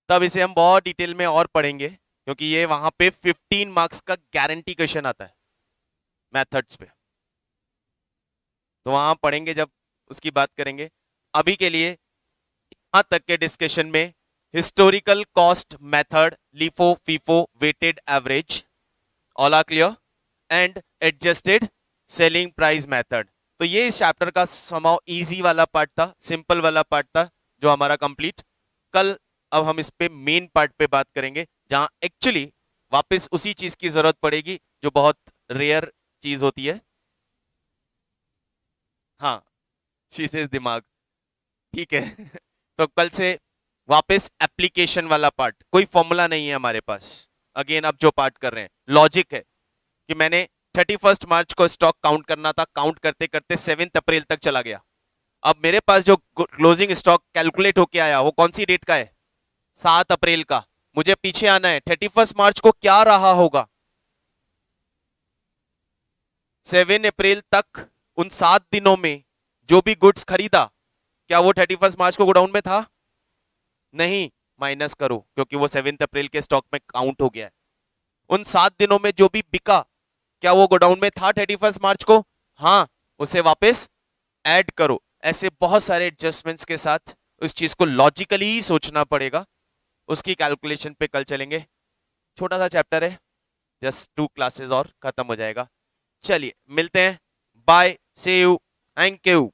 तब इसे हम बहुत डिटेल में और पढ़ेंगे, क्योंकि ये वहां पे 15 मार्क्स का गारंटी क्वेश्चन आता है मेथड्स पे, तो वहां पढ़ेंगे जब उसकी बात करेंगे। अभी के लिए यहां तक के डिस्कशन में historical cost method, LIFO, FIFO, weighted average, all are clear, and adjusted selling price method. तो ये इस चैप्टर का समाव इजी वाला पार्ट था, सिंपल वाला पार्ट था जो हमारा कंप्लीट। कल अब हम इस पे मेन पार्ट पे बात करेंगे, जहां एक्चुअली वापस उसी चीज की जरूरत पड़ेगी जो बहुत रेयर चीज होती है। हाँ, शीशे दिमाग, ठीक है। तो कल से वापस एप्लीकेशन वाला पार्ट। कोई फॉर्मूला नहीं है हमारे पास। अगेन अब जो पार्ट कर रहे हैं लॉजिक है कि मैंने 31 मार्च को स्टॉक काउंट करना था, काउंट करते करते 7 अप्रैल तक चला गया। अब मेरे पास जो क्लोजिंग स्टॉक कैलकुलेट होके आया वो कौन सी डेट का है? 7 अप्रैल का। मुझे पीछे आना है, 31 मार्च को क्या रहा होगा? 7 अप्रैल तक उन 7 दिनों में जो भी गुड्स खरीदा, क्या वो 31 मार्च को गोडाउन में था? नहीं, माइनस करो, क्योंकि वो 7 अप्रैल के स्टॉक में काउंट हो गया है। उन 7 दिनों में जो भी बिका, क्या वो गोडाउन में था 31 मार्च को? हाँ, उसे वापस ऐड करो। ऐसे बहुत सारे एडजस्टमेंट्स के साथ उस चीज को लॉजिकली ही सोचना पड़ेगा। उसकी कैलकुलेशन पे कल चलेंगे। छोटा सा चैप्टर है, जस्ट 2 क्लासेस और खत्म हो जाएगा। चलिए मिलते हैं, bye, see you, thank you.